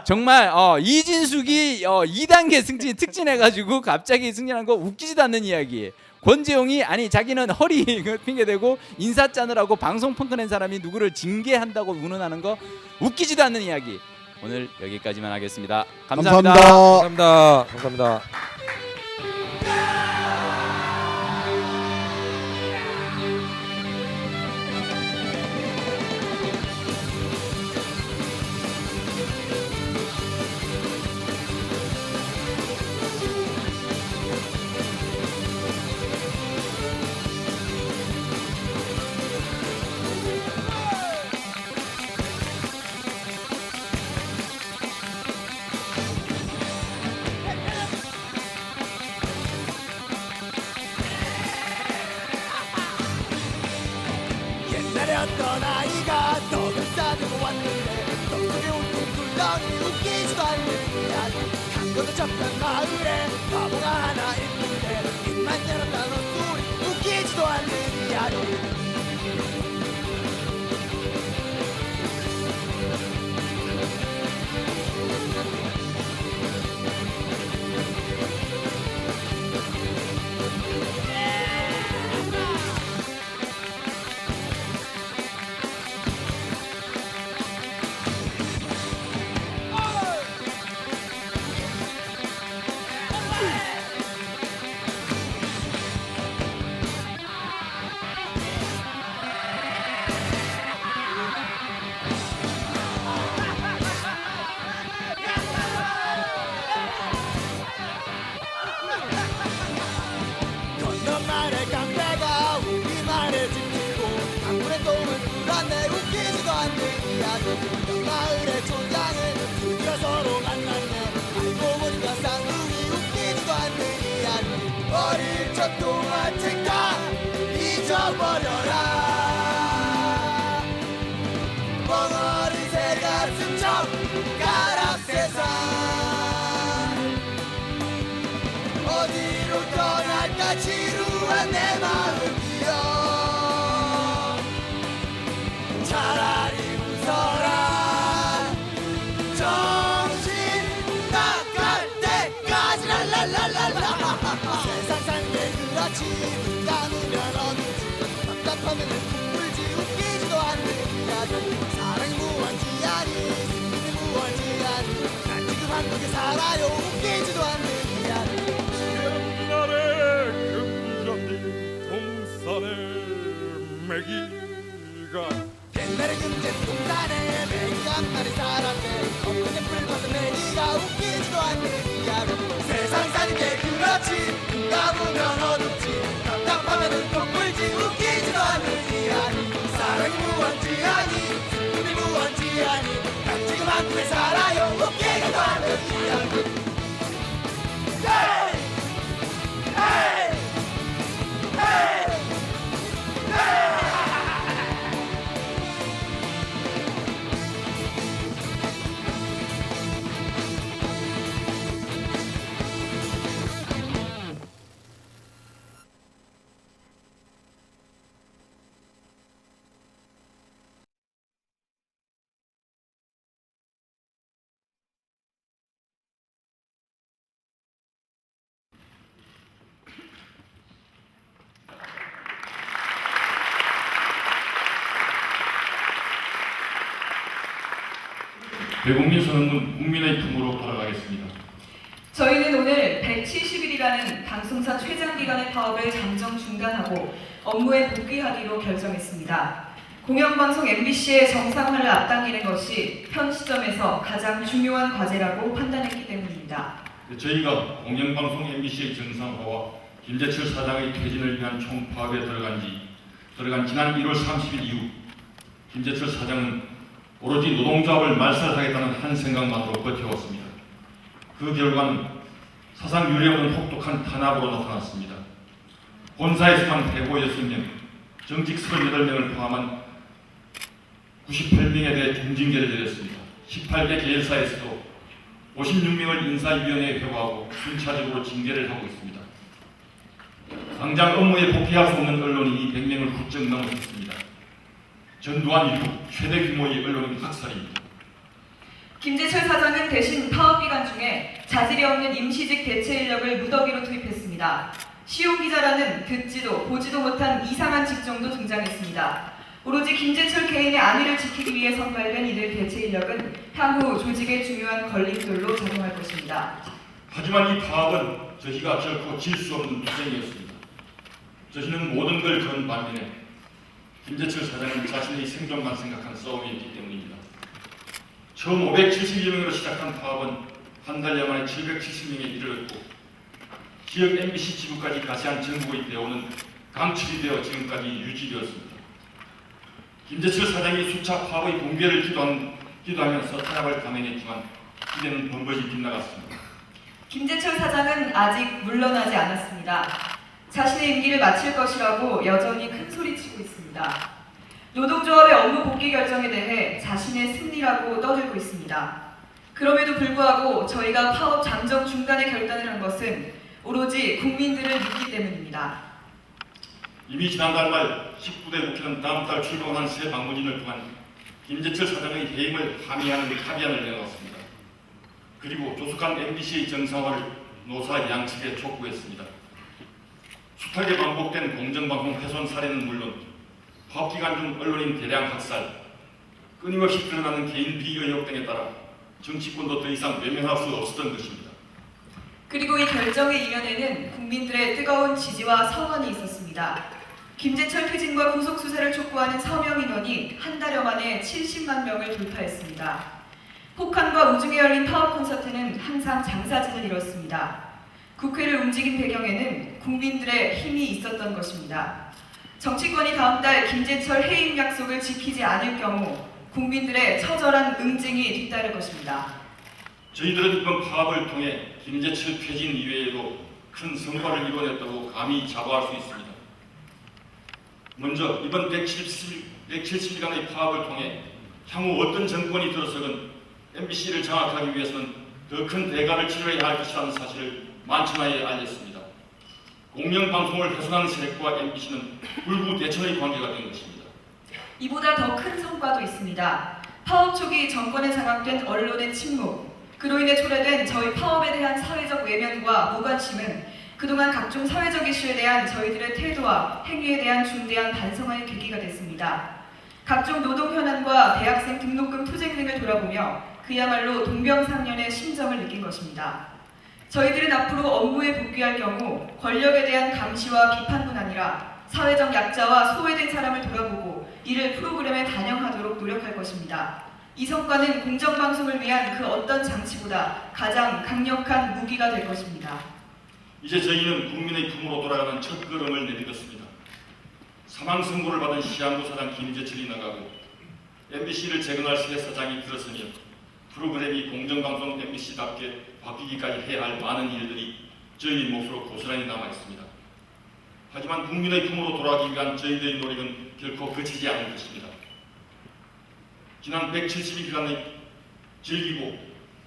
정말 이진숙이 2단계 승진 특진해가지고 갑자기 승진한 거 웃기지도 않는 이야기. 권재용이 아니 자기는 허리 핑계대고 인사 짜느라고 방송 펑크낸 사람이 누구를 징계한다고 운운하는 거 웃기지도 않는 이야기. 오늘 여기까지만 하겠습니다. 감사합니다. 감사합니다. 감사합니다. 삐쩍한 마을에 바보가 하나 있는데 입만 열었다 너 소리 웃기지도 않는 이야기 건너마을의 강배가 우리말을 지키고 강물의 똥을 풀었네 웃기지도 않는 이야기 마을의 촌장은 드디어 서로 만났네 알고 보니까 쌍둥이 웃기지도 않는 이야기 어릴 적 동화책다 잊어버려라 멍어린 새 가슴 젓가락 세상 어디로 떠날까 지루한 내 마음이여 차라리 웃어라 정신 나갈 때까지 랄랄랄랄라 세상 사는 게 그렇지 눈 감으면 어느지 답답하면 쿵 불지 웃기지도 않는 이야기 사랑이 무언지 아니 승리는 무언지 아니 난 지금 한국에 살아요 웃기지도 않는 이야기 옛날에 금전이 동산에 매기가 옛날에 금제 동산에 매기가 한 마리 살았네 엊그제 붉어서 매기가 웃기지도 않는 이야기 세상 사는 게 그렇지 눈 감으면 어둡지 답답하면은 또 꿀지 웃기지도 않는 이야기 사랑이 무언지 아니 슬픔이 무언지 아니 난 지금 한국에 살아요 웃기지도 않는 이야기 대국민 선언문 국민의 품으로 돌아가겠습니다. 저희는 오늘 170일이라는 방송사 최장기간의 파업을 잠정 중단하고 업무에 복귀하기로 결정했습니다. 공영방송 MBC의 정상화를 앞당기는 것이 현 시점에서 가장 중요한 과제라고 판단했기 때문입니다. 저희가 공영방송 MBC의 정상화와 김재철 사장의 퇴진을 위한 총파업에 들어간 지난 1월 30일 이후 김재철 사장은 오로지 노동조합을 말살하겠다는 한 생각만으로 버텨왔습니다. 그 결과는 사상 유례 없는 혹독한 탄압으로 나타났습니다. 본사에서만 해고 6명, 정직 38명을 포함한 98명에 대해 중징계를 내렸습니다. 18개 계열사에서도 56명을 인사위원회에 회부하고 순차적으로 징계를 하고 있습니다. 당장 업무에 복귀할 수 없는 언론이 100명을 훌쩍 넘어섰습니다. 전두환 이후 최대 규모의 언론 학살입니다. 김재철 사장은 대신 파업 기간 중에 자질이 없는 임시직 대체 인력을 무더기로 투입했습니다. 시용 기자라는 듣지도 보지도 못한 이상한 직종도 등장했습니다. 오로지 김재철 개인의 안위를 지키기 위해 선발된 이들 대체 인력은 향후 조직의 중요한 걸림돌로 작용할 것입니다. 하지만 이 파업은 저희가 결코 질 수 없는 투쟁이었습니다. 저희는 모든 걸 건 반면에 김재철 사장은 자신의 생존만 생각한 싸움이었기 때문입니다. 처음 570여명으로 시작한 파업은 한 달여 만에 770명에 이르렀고 지역 MBC 지부까지 가세한 전국의 대우는 강출이 되어 지금까지 유지되었습니다. 김재철 사장이 수차 파업의 붕괴를 기도하면서 탄압을 감행했지만 기대는 번번이 빗나갔습니다. 김재철 사장은 아직 물러나지 않았습니다. 자신의 임기를 마칠 것이라고 여전히 큰 소리치고 있습니다. 노동조합의 업무 복귀 결정에 대해 자신의 승리라고 떠들고 있습니다. 그럼에도 불구하고 저희가 파업 잠정 중단의 결단을 한 것은 오로지 국민들을 믿기 때문입니다. 이미 지난달 말 19대 국회는 다음 달 출범한 새 방문인을 통한 김재철 사장의 해임을 함의하는 합의안을 내놓았습니다. 그리고 조속한 MBC의 정상화를 노사 양측에 촉구했습니다. 숱하게 반복된 공정방송 훼손 사례는 물론 파업기간 중 언론인 대량 학살, 끊임없이 드러나는 개인 비리 의혹 등에 따라 정치권도 더 이상 외면할 수 없었던 것입니다. 그리고 이 결정의 이면에는 국민들의 뜨거운 지지와 성원이 있었습니다. 김재철 퇴진과 구속 수사를 촉구하는 서명 인원이 한 달여 만에 70만 명을 돌파했습니다. 혹한과 우중에 열린 파업 콘서트는 항상 장사진을 이뤘습니다. 국회를 움직인 배경에는 국민들의 힘이 있었던 것입니다. 정치권이 다음 달 김재철 해임 약속을 지키지 않을 경우 국민들의 처절한 응징이 뒤따를 것입니다. 저희들은 이번 파업을 통해 김재철 퇴진 이외에도 큰 성과를 이뤄냈다고 감히 자부할 수 있습니다. 먼저 이번 170일간의 파업을 통해 향후 어떤 정권이 들어서건 MBC를 장악하기 위해서는 더 큰 대가를 치러야 할 것이라는 사실을 만천하에 알렸습니다. 공영방송을 훼손하는 세력과 MBC는 불구대천의 관계가 된 것입니다. 이보다 더 큰 성과도 있습니다. 파업 초기 정권에 장악된 언론의 침묵, 그로 인해 초래된 저희 파업에 대한 사회적 외면과 무관심은 그동안 각종 사회적 이슈에 대한 저희들의 태도와 행위에 대한 중대한 반성의 계기가 됐습니다. 각종 노동 현안과 대학생 등록금 투쟁 등을 돌아보며 그야말로 동병상련의 심정을 느낀 것입니다. 저희들은 앞으로 업무에 복귀할 경우 권력에 대한 감시와 비판뿐 아니라 사회적 약자와 소외된 사람을 돌아보고 이를 프로그램에 반영하도록 노력할 것입니다. 이 성과는 공정방송을 위한 그 어떤 장치보다 가장 강력한 무기가 될 것입니다. 이제 저희는 국민의 품으로 돌아가는 첫걸음을 내딛었습니다. 사망 선고를 받은 시한부 사장 김재철이 나가고 MBC를 재건할 새 사장이 들어서며 프로그램이 공정방송 MBC답게 바뀌기까지 해야 할 많은 일들이 저희 몫으로 고스란히 남아있습니다. 하지만 국민의 품으로 돌아가기 위한 저희들의 노력은 결코 그치지 않을 것입니다. 지난 170일간의 즐기고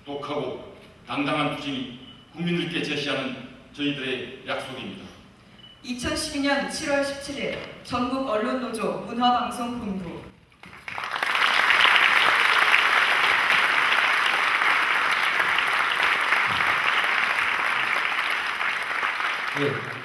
독하고 당당한 투쟁이 국민들께 제시하는 저희들의 약속입니다. 2012년 7월 17일 전국 언론노조 문화방송본부 네.